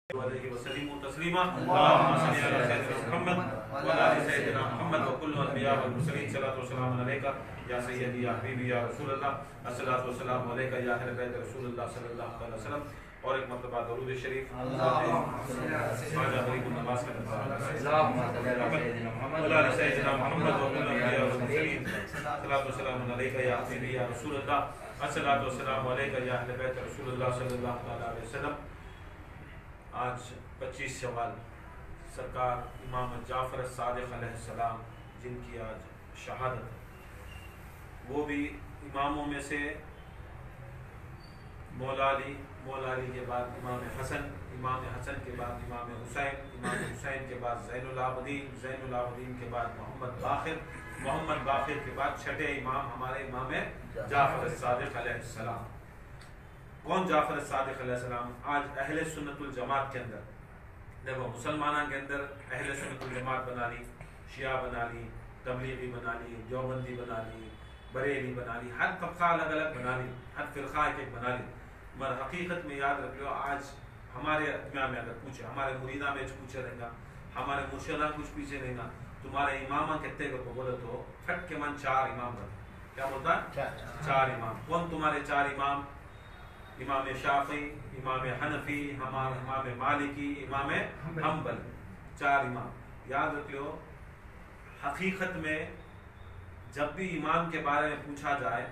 علیہ وسلم تسلیما اللهم صل علی سیدنا محمد وعلى ال سیدنا محمد وكل الانبیاء والمرسلین صلاۃ و سلام علیک یا سیدی یا حبیبی یا رسول اللہ الصلاۃ والسلام علیک یا اہل بیت رسول اللہ صلی اللہ علیہ وسلم. اور ایک مرتبہ درود شریف خواجہ غریب النواز کا اللهم صل علی سیدنا محمد وعلى ال سیدنا محمد وكل الانبیاء والمرسلین صلاۃ و سلام علیک یا حبیبی یا رسول اللہ الصلاۃ والسلام علیک یا اہل بیت رسول اللہ صلی اللہ علیہ وسلم. آج 25 شوال سرکار امام جعفر الصادق علیہ السلام جن کی آج شہادت ہے، وہ بھی اماموں میں سے مولا علی کے بعد امام حسن کے بعد امام حسین کے بعد زین العابدین کے بعد محمد باقر کے بعد چھٹے امام ہمارے امام جعفر الصادق علیہ السلام. کون جعفر الصادق علیہ السلام؟ آج اہل سنت الجماعت کے اندر دیکھو، مسلمانوں کے اندر اہل سنت الجماعت بنا لی، شیعہ بنا لی، تبلیغی بنا لی، دیوبندی بنا لی، بریلی بنا لی، ہر طبقہ الگ الگ بنا لی، ہر فرقہ ایک بنا لی. مگر حقیقت میں یاد رکھ لو، آج ہمارے اتمام میں اگر پوچھے، ہمارے مریدہ میں پوچھے رہے گا، ہمارے مرشدہ کچھ پیچھے رہے گا، تمہارے امامہ کہتے کو بولے تو پھٹ کے من 4 امام بنتے. کیا بولتا ہے؟ 4 امام. کون تمہارے 4 امام؟ امام شافعی، امام حنفی، امام مالکی، امام حنبل. 4 امام. یاد رکھ لو، حقیقت میں جب بھی امام کے بارے میں پوچھا جائے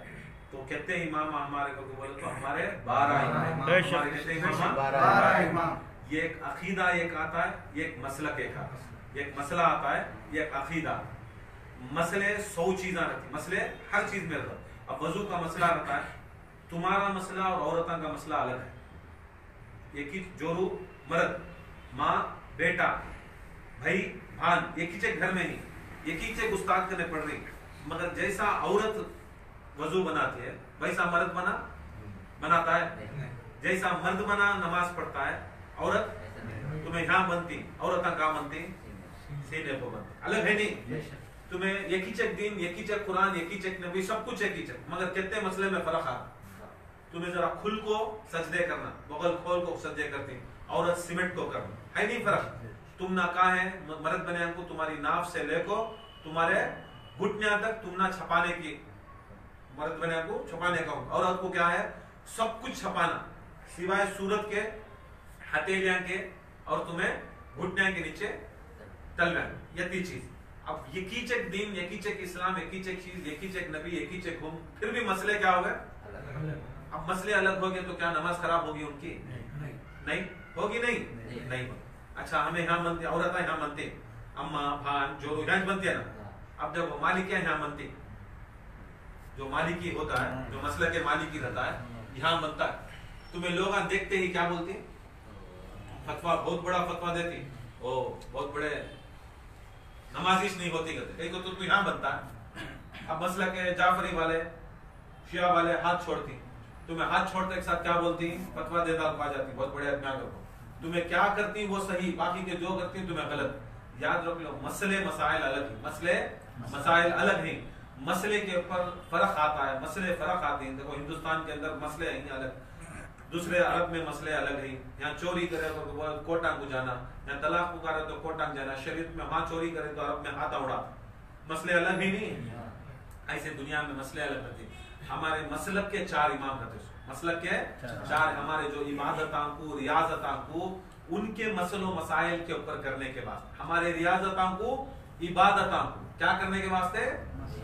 تو کہتے ہیں امام ہمارے کو بولے تو ہمارے 12 امام. ہمارے کہتے ہیں امام 12 امام. یہ ایک عقیدہ ایک آتا ہے، یہ ایک مسلک ایک آتا ہے، یہ ایک مسئلہ آتا ہے، یہ ایک عقیدہ. مسئلے 100 چیزیں رہتی، مسئلے ہر چیز میں رہتا. اب وضو کا مسئلہ رہتا ہے، تمہارا مسئلہ اور عورتوں کا مسئلہ الگ ہے. ایک ہی جورو مرد، ماں بیٹا، بھائی بھان، ایک ہی چیک گھر میں ہی، ایک ہی چیک استاد کرنے پڑ رہی. مگر جیسا عورت وضو بناتی ہے ویسا مرد بناتا ہے. جیسا مرد بنا نماز پڑھتا ہے، عورت تمہیں یہاں بنتی، عورتیں کہاں بنتی؟ سینے کو بنتی. الگ ہے نہیں. تمہیں ایک ہی چیک دین، ایک ہی چیک قرآن، ایک ہی چیک نبی، سب کچھ ایک ہی چیک. مگر کتنے مسئلے میں فرق آتا. تمہیں ذرا کھل کو سجدے کرنا، بغل کھول کو سجدے کرتی، عورت سیمنٹ کو کرنا، ہے نہیں فرق. تم نہ کہاں ہے مرد بنے کو تمہاری ناف سے لے کو تمہارے گھٹنے تک تم نہ چھپانے کی، مرد بنے کو چھپانے کا. عورت کو کیا ہے؟ سب کچھ چھپانا سوائے صورت کے، ہتھیلیاں کے، اور تمہیں گھٹنے کے نیچے تلویں. یہ چیز. اب ایک ہی چیک دین، ایک ہی چیک اسلام، ایک ہی چیک چیز، ایک ہی چیک نبی، ایک ہی چیک ہم، پھر بھی مسئلے کیا ہو گئے؟ اب مسئلے الگ ہو گئے تو کیا نماز خراب ہوگی ان کی؟ نہیں ہوگی. نہیں. اچھا، ہمیں یہاں بنتے، عورتیں یہاں بنتے، اماں بھان جو یہاں بنتے ہیں نا. اب جب وہ مالکیاں یہاں بنتی، جو مالکی ہوتا ہے، جو مسئلہ کے مالکی رہتا ہے یہاں بنتا ہے، تمہیں لوگ دیکھتے ہی کیا بولتی؟ فتویٰ، بہت بڑا فتویٰ دیتی، وہ بہت بڑے نمازیش نہیں ہوتی کرتے. ایک تو یہاں بنتا ہے. اب مسئلہ کے جعفری والے، شیعہ والے ہاتھ چھوڑتی، تمہیں ہاتھ چھوڑتے ایک ساتھ کیا بولتی؟ فتویٰ دیتا پا جاتی، بہت بڑے آدمی کو. تمہیں کیا کرتی وہ صحیح، باقی کے جو کرتی تمہیں غلط. یاد رکھ لو، مسئلے مسائل الگ ہی، مسئلے مسائل الگ ہی. مسئلے کے اوپر فرق آتا ہے، مسئلے فرق آتے ہیں. دیکھو ہندوستان کے اندر مسئلے ہیں الگ، دوسرے عرب میں مسئلے الگ ہیں. یہاں چوری کرے تو کوٹانگ کو جانا، یہاں طلاق پکارے تو کوٹانگ جانا، شریعت میں ماں چوری کرے تو عرب میں ہاتھ اڑا. مسئلے الگ ہی نہیں. ایسے دنیا میں مسئلے الگ رہتے. ہمارے مسلک کے 4 امام رہتے. مسلک کے 4 ہمارے جو عبادتاں کو، ریاضتاں کو، ان کے مسئل و مسائل کے اوپر کرنے کے بعد، ہمارے ریاضتاں کو، عبادتاں کو کیا کرنے کے واسطے؟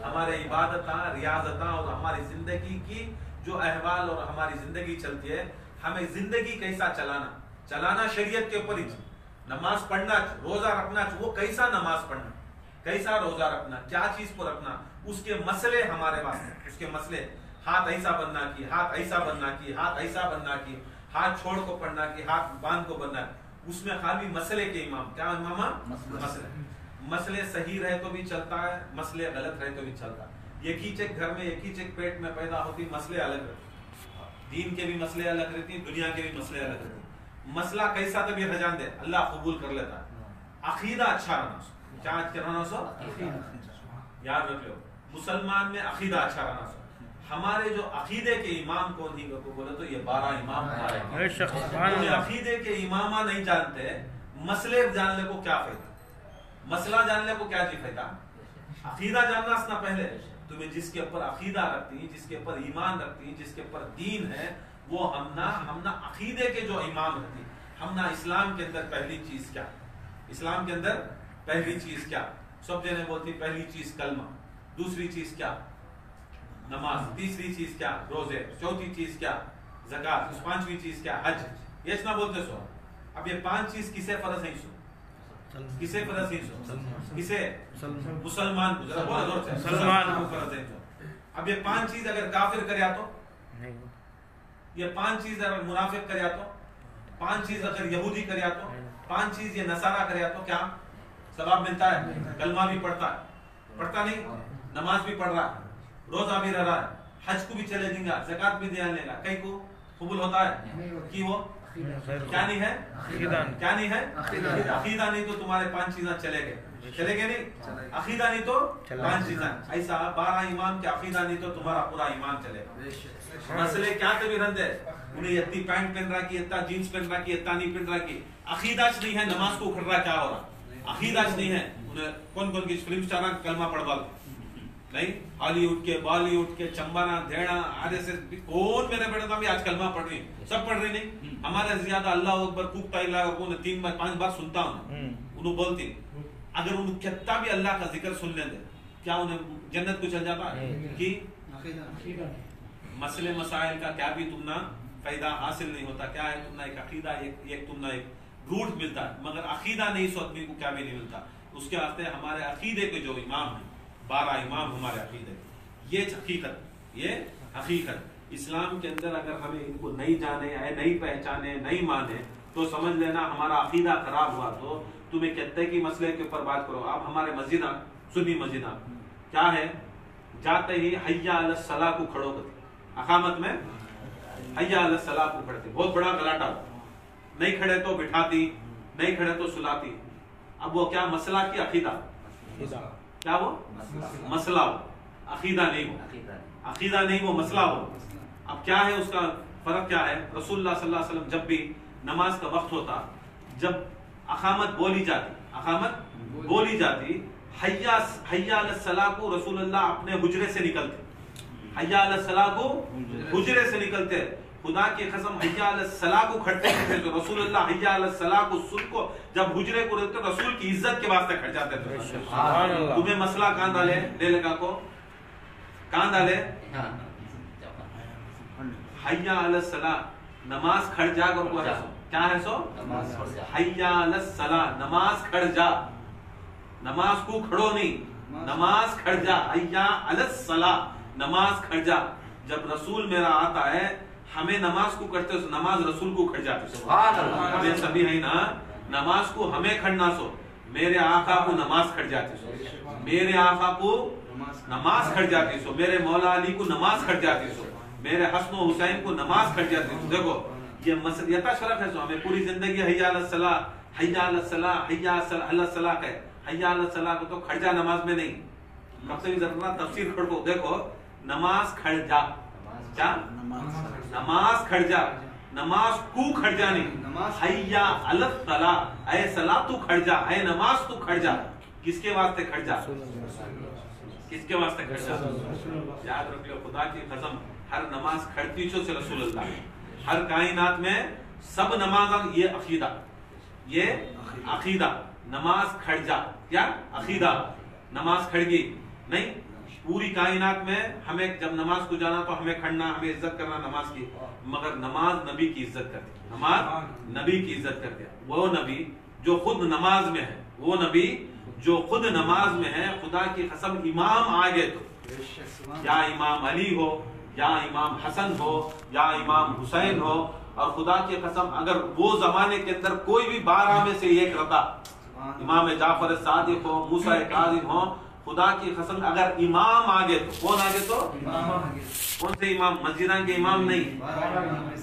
ہمارے عبادتاں، ریاضتاں اور ہماری زندگی کی جو احوال اور ہماری زندگی چلتی ہے، ہمیں زندگی کیسا چلانا شریعت کے اوپر ہی. نماز پڑھنا، روزہ رکھنا، وہ کیسا نماز پڑھنا، کیسا روزہ رکھنا، کیا چیز کو رکھنا، اس کے مسئلے ہمارے واسطے. اس کے مسئلے، ہاتھ ایسا بننا کی، ہاتھ ایسا بننا کی، ہاتھ ایسا بننا کی، ہاتھ چھوڑ کو پڑھنا کی، ہاتھ باندھ کو بننا. اس میں خالی مسئلے کے امام. کیا امام؟ مسئلے صحیح رہے تو بھی چلتا ہے، مسئلے غلط رہے تو بھی چلتا ہے. ایک ہی چیک گھر میں، ایک ہی چیک پیٹ میں پیدا ہوتی، مسئلے الگ رہتے. دین کے بھی مسئلے الگ رہتی، دنیا کے بھی مسئلے الگ رہتے. مسئلہ کیسا تو بھی رجان دے، اللہ قبول کر لیتا ہے. عقیدہ اچھا رہنا سو، کیا رہنا سو؟ یاد رکھ لو، مسلمان میں عقیدہ اچھا رہنا سو. ہمارے جو عقیدے کے امام کون ہی کو بولے تو یہ 12 امام ہمارے ہیں۔ عقیدے کے امامہ نہیں جانتے، مسئلے جاننے کو کیا فائدہ، مسئلہ جاننے کو کیا جی فائدہ؟ عقیدہ جاننا اسنا پہلے تمہیں جس کے اوپر عقیدہ رکھتی ہیں، جس کے اوپر ایمان رکھتی ہیں، جس کے اوپر دین ہے، وہ ہمنا عقیدے کے جو امام رکھتی، ہمنا اسلام کے اندر پہلی چیز کیا، اسلام کے اندر پہلی چیز کیا، سب جنے بولتی پہلی چیز کلمہ، دوسری چیز کیا نماز، تیسری چیز کیا روزے، چوتھی چیز کیا زکات، پانچویں چیز کیا حج، یہ اتنا بولتے سو۔ اب یہ 5 چیز کسے فرض نہیں سو، کسے فرض نہیں سو، کسے مسلمان کو ذرا بولا زور سے، مسلمان کو فرض نہیں سو۔ اب یہ 5 چیز اگر کافر کریا تو، یہ 5 چیز اگر منافق کریا تو، 5 چیز اگر یہودی کریا تو، 5 چیز یہ نصارہ کریا تو کیا ثواب ملتا ہے؟ کلمہ بھی پڑھتا ہے، پڑھتا نہیں، نماز بھی پڑھ رہا ہے، روزہ بھی رہ رہا ہے، حج کو بھی چلے دیں گا، زکات بھی دیا لے گا، کئی کو قبول ہوتا ہے کہ وہ کیا نہیں ہے، کیا نہیں ہے عقیدہ نہیں تو تمہارے 5 چیزاں چلے گئے، چلے گئے نہیں، عقیدہ نہیں تو 5 چیزاں، ایسا 12 امام کے عقیدہ نہیں تو تمہارا پورا ایمان چلے گا۔ مسئلے کیا کبھی رند ہے، انہیں اتنی پینٹ پہن رہا کی، اتنا جینس پہن رہا کی، اتنا نہیں پہن رہا کی، عقیدہ نہیں ہے، نماز کو اکھڑ رہا کیا ہو رہا، عقیدہ نہیں ہے، انہیں کون کی فلم سٹارہ کلمہ پڑھ بال نہیں، ہالی ووڈ کے، بالی ووڈ کے، چمبانا، دھیڑا، RSS، کون میرے بیٹے تو آج کلمہ پڑھ رہی ہیں، سب پڑھ رہی نہیں، ہمارے زیادہ اللہ اکبر کوکتا اللہ کو 3 بار 5 بار سنتا ہوں، انہوں بولتی اگر انہوں کتنا بھی اللہ کا ذکر سن لیں دے کیا انہیں جنت کو چل جاتا ہے کہ مسئلے مسائل کا کیا بھی تم نہ فائدہ حاصل نہیں ہوتا، کیا ہے تم نہ ایک عقیدہ، ایک تم نہ ایک روٹ ملتا ہے، مگر عقیدہ نہیں سو آدمی کو کیا بھی نہیں ملتا۔ اس کے واسطے ہمارے عقیدے کے جو امام ہیں، 12 امام ہمارے عقیدے، یہ حقیقت، یہ حقیقت اسلام کے اندر اگر ہمیں ان کو نہیں جانے، نہیں پہچانے، نہیں مانے تو سمجھ لینا ہمارا عقیدہ خراب ہوا۔ تو تمہیں کہتے کہ مسئلے کے اوپر بات کرو، آپ ہمارے مسجد سنی مسجد کیا ہے، جاتے ہی حیا علی الصلاۃ کو کھڑو کرتے، اقامت میں حیا علی الصلاۃ کو کھڑتے، بہت بڑا گلاٹا، نہیں کھڑے تو بٹھاتی، نہیں کھڑے تو سلاتی۔ اب وہ کیا مسئلہ کی عقیدہ، کیا وہ مسئلہ ہو، عقیدہ نہیں ہو، عقیدہ نہیں وہ مسئلہ ہو۔ اب کیا ہے اس کا فرق کیا ہے؟ رسول اللہ صلی اللہ علیہ وسلم جب بھی نماز کا وقت ہوتا، جب اقامت بولی جاتی، اقامت بولی جاتی، حیا علی الصلاۃ کو رسول اللہ اپنے حجرے سے نکلتے، حیا علی الصلاۃ کو حجرے سے نکلتے، خدا کی قسم حیا علی الصلاۃ کو کھڑتے تھے تو رسول اللہ حیا علی الصلاۃ کو سن کو جب حجرے کو رہتے رسول کی عزت کے واسطے کھڑ جاتے تھے۔ تمہیں مسئلہ کہاں ڈالے، لے لگا کو کہاں ڈالے، حیا علی الصلاۃ نماز کھڑ جا کو کیا ہے سو حیا علی الصلاۃ نماز کھڑ جا، نماز کو کھڑو نہیں، نماز کھڑ جا، حیا علی الصلاۃ نماز کھڑ جا۔ جب رسول میرا آتا ہے ہمیں نماز کو کرتے ہو، نماز رسول کو کھڑ جاتی، ہمیں سبھی ہے نا، نماز کو ہمیں کھڑنا سو، میرے آقا کو نماز کھڑ جاتی سو، میرے آقا کو نماز کھڑ جاتی سو، میرے مولا علی کو نماز کھڑ جاتی سو، میرے حسن و حسین کو نماز کھڑ جاتی سو۔ دیکھو یہ مسئلہ شرف ہے سو، ہمیں پوری زندگی حیا علی الصلاۃ، حیا علی الصلاۃ، حیا علی الصلاۃ ہے، حیا علی الصلاۃ کو تو کھڑ جا نماز میں نہیں، کب سے بھی ضرورت تفسیر کھڑ کو دیکھو، نماز کھڑ جا، کیا نماز کھڑ جا، نماز کو کھڑ جا نہیں، حیا علی الصلاۃ، اے صلاۃ تو کھڑ جا، اے نماز تو کھڑ جا، کس کے واسطے کھڑ جا، کس کے واسطے کھڑ جا، یاد رکھ لو خدا کی قسم ہر نماز کھڑتی چھو سے رسول اللہ، ہر کائنات میں سب نماز، یہ عقیدہ، یہ عقیدہ، نماز کھڑ جا، کیا عقیدہ، نماز کھڑ گی نہیں، پوری کائنات میں ہمیں جب نماز کو جانا تو ہمیں کھڑنا، ہمیں عزت کرنا نماز کی، مگر نماز نبی کی عزت کرتی، نماز نبی کی عزت کرتے، وہ نبی جو خود نماز میں ہے، وہ نبی جو خود نماز میں ہے، خدا کی قسم امام آگے تو یا امام علی ہو، یا امام حسن ہو، یا امام حسین ہو، اور خدا کی قسم اگر وہ زمانے کے اندر کوئی بھی 12 میں سے ایک رہتا، امام جعفر صادق ہو، موسیٰ کاظم ہو، خدا کی قسم اگر امام آگے تو کون آگے تو کون سے امام، مسجدوں کے امام نہیں،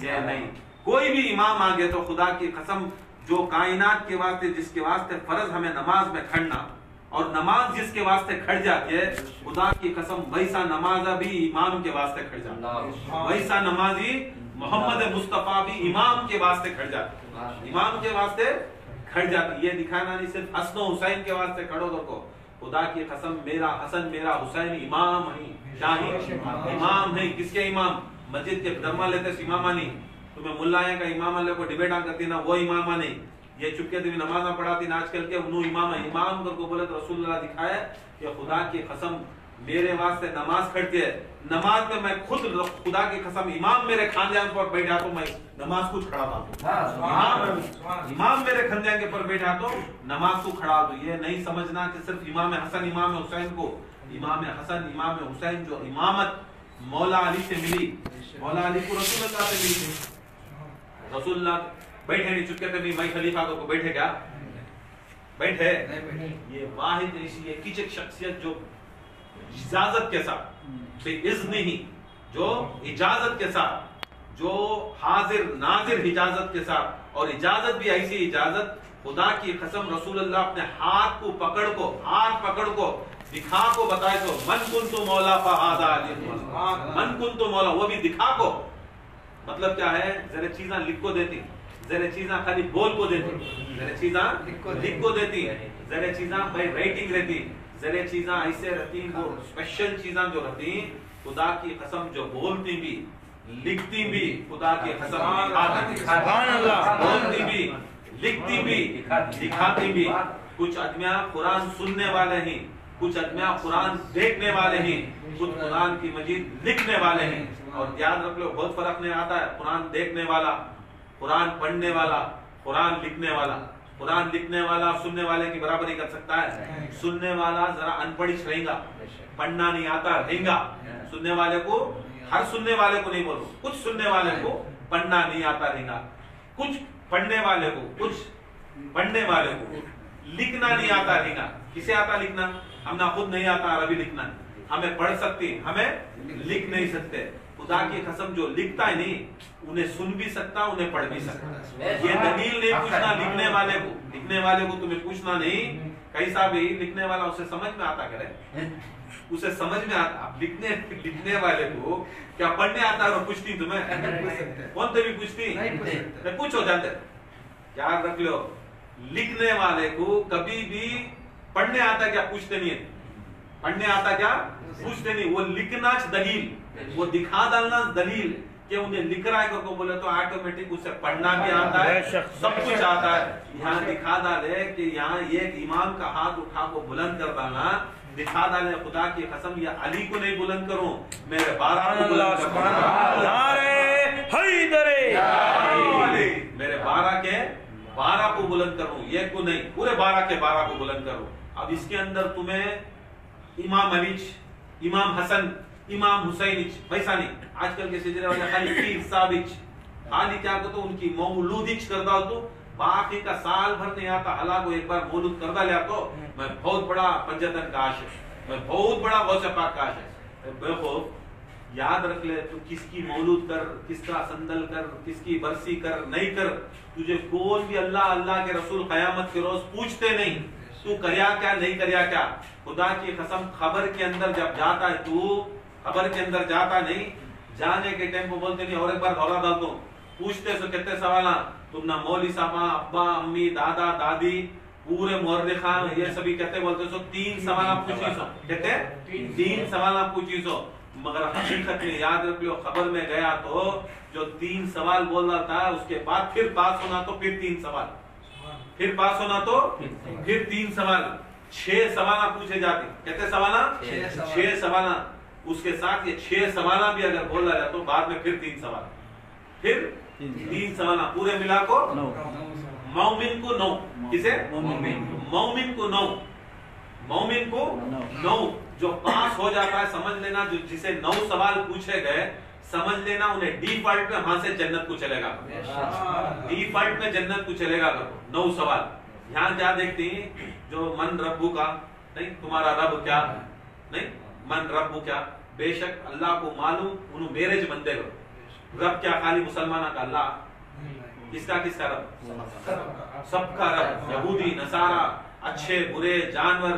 یہ نہیں، کوئی بھی امام آگے تو خدا کی قسم جو کائنات کے واسطے، جس کے واسطے فرض ہمیں نماز میں کھڑنا، اور نماز جس کے واسطے کھڑ جاتی ہے خدا کی قسم ویسا نماز بھی امام کے واسطے کھڑ جاتا ہے، ویسا نمازی محمد مصطفیٰ بھی امام کے واسطے کھڑ جاتا ہے، امام کے واسطے کھڑ جاتی. یہ دکھانا نہیں صرف حسن و حسین کے واسطے کھڑو تو خدا کی قسم میرا حسن میرا حسین امام ہیں، شاہی امام ہیں. کس کے امام؟ مسجد کے درما لیتے امامہ نہیں. تمہیں ملائیں کا امام اللہ کو ڈیبیٹاں کرتی نا وہ امامہ نہیں. یہ چپکے تمہیں نمازاں پڑھاتی نا آج کل کے انہوں امام کر کو بولے تو رسول اللہ دکھائے کہ خدا کی قسم میرے واسطے نماز کھڑتی ہے. نماز میں خود خدا کی قسم امام میرے خاندان پر بیٹھا تو میں نماز کو کھڑا تھا. امام میرے خاندان کے پر بیٹھا تو نماز کو کھڑا تو. یہ نہیں سمجھنا کہ صرف امام حسن امام حسین کو، امام حسن امام حسین جو امامت مولا علی سے ملی، مولا علی کو رسول اللہ سے ملی. رسول اللہ بیٹھے نہیں چکے تھے میں خلیفہ کو بیٹھے کیا بیٹھے. یہ واحد ایسی کچھ شخصیت جو اجازت کے ساتھ اذن ہی، جو اجازت کے ساتھ، جو حاضر ناظر اجازت کے ساتھ، اور اجازت بھی ایسی اجازت خدا کی قسم رسول اللہ اپنے ہاتھ کو پکڑ کو، ہاتھ پکڑ کو دکھا کو بتائے تو من کنت مولا فہذا علی، من کنت مولا، وہ بھی دکھا کو. مطلب کیا ہے؟ ذرا چیزاں لکھ کو دیتی، ذرا چیزاں خالی بول کو دیتی، ذرا چیزاں لکھ کو دیتی، ذرا چیزاں بائی رائٹنگ رہتی، ذرا چیزاں ایسے رہتی. وہ اسپیشل چیزاں جو رہتی خدا کی قسم جو بولتی بھی لکھتی بھی، خدا کی قسم سبحان اللہ، بولتی بھی لکھتی بھی دکھاتی بھی. کچھ آدمیاں قرآن سننے والے ہیں، کچھ آدمیاں قرآن دیکھنے والے ہیں، کچھ قرآن کی مجید لکھنے والے ہیں. اور یاد رکھ لو بہت فرق نہیں آتا ہے قرآن دیکھنے والا، قرآن پڑھنے والا، قرآن لکھنے والا. قرآن لکھنے والا سننے والے کی برابری کر سکتا ہے؟ سننے والا ذرا ان پڑھش رہے گا، پڑھنا نہیں آتا رہے گا. سننے والے کو، ہر سننے والے کو نہیں بولو، کچھ سننے والے کو پڑھنا نہیں آتا رہے گا، کچھ پڑھنے والے کو، کچھ پڑھنے والے کو لکھنا نہیں آتا رہے گا. کسے آتا لکھنا؟ ہم نہ خود نہیں آتا عربی لکھنا، ہمیں پڑھ سکتی، ہمیں لکھ نہیں سکتے. خدا کی قسم جو لکھتا ہے نہیں انہیں سن بھی سکتا، انہیں پڑھ بھی سکتا. یہ دلیل نہیں پوچھنا لکھنے والے کو، لکھنے والے کو تمہیں پوچھنا نہیں کیسا بھی لکھنے والا اسے سمجھ میں آتا کرے، اسے سمجھ میں آتا. لکھنے والے کو کیا پڑھنے آتا ہے؟ پوچھتی تمہیں کون تے بھی پوچھتی میں پوچھو جانتے. یاد رکھ لو لکھنے والے کو کبھی بھی پڑھنے آتا کیا پوچھتے نہیں ہے، پڑھنے آتا کیا پوچھتے نہیں. وہ لکھنا دلیل، وہ دکھا ڈالنا دلیل کہ انہیں لکھ رہا ہے کو بولے تو آٹومیٹک اسے پڑھنا بھی آتا ہے، سب کچھ آتا ہے. یہاں دکھا ڈالے کہ یہاں ایک امام کا ہاتھ اٹھا کو بلند کر ڈالنا، دکھا ڈالے خدا کی قسم یہ علی کو نہیں بلند کروں، میرے 12 کو بلند کروں، میرے 12 کے 12 کو بلند کروں، ایک کو نہیں پورے 12 کے 12 کو بلند کروں. اب اس کے اندر تمہیں امام علی، امام حسن، امام حسین ویسا نہیں. آج کل کے سجرے والے خالی پیر صاحب خالی کیا تو ان کی مولود کر ڈال تو باقی کا سال بھر نہیں آتا. اللہ کو ایک بار مولود کر ڈالیا تو میں بہت بڑا پنجتن کا عاشق، میں بہت بڑا غوث پاک کا عاشق. دیکھو یاد رکھ لے تو کس کی مولود کر، کس کا سندل کر، کس کی برسی کر، نہیں کر، تجھے کون بھی اللہ کے رسول قیامت کے روز پوچھتے نہیں تو کریا کیا نہیں کریا کیا. خدا کی قسم خبر کے اندر جب جاتا ہے تو خبر کے اندر جاتا نہیں، جانے کے ٹائم کو بولتے نہیں اور ایک بار دھولا ڈال دو. پوچھتے سو کتنے سوالاں تم نہ مولی صاحبہ، ابا امی دادا دادی پورے مورخان یہ سبھی کہتے بولتے سو 3 سوالاں پوچھی سو، کہتے 3 سوالاں پوچھی سو. مگر حقیقت میں یاد رکھ لو خبر میں گیا تو جو 3 سوال بول رہا تھا اس کے بعد پھر پاس ہونا تو پھر 3 سوال، پھر پاس ہونا تو پھر 3 سوال، 6 سوالہ پوچھے جاتے. کہتے سوالہ 6 سوالہ. اس کے ساتھ یہ 6 سوالہ بھی اگر بولا جائے تو بعد میں پھر 3 سوال، پھر 3 سوالہ پورے ملا کو 9 کو 9. کسے؟ مومن کو 9. مومن کو 9 جو پاس ہو جاتا ہے سمجھ لینا، جو جسے 9 سوال پوچھے گئے سمجھ لینا انہیں ڈیفالٹ میں وہاں سے جنت کو چلے گا، ڈیفالٹ میں جنت کو چلے گا. 9 سوال. یہاں کیا دیکھتے ہیں جو من ربو کا نہیں، تمہارا رب کیا نہیں، من ربو کیا، بے شک اللہ کو معلوم انہوں میرے جو بندے ہو. رب کیا خالی مسلمانہ کا اللہ، کس کا رب؟ سب کا رب. یہودی نصارہ، اچھے برے جانور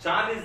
40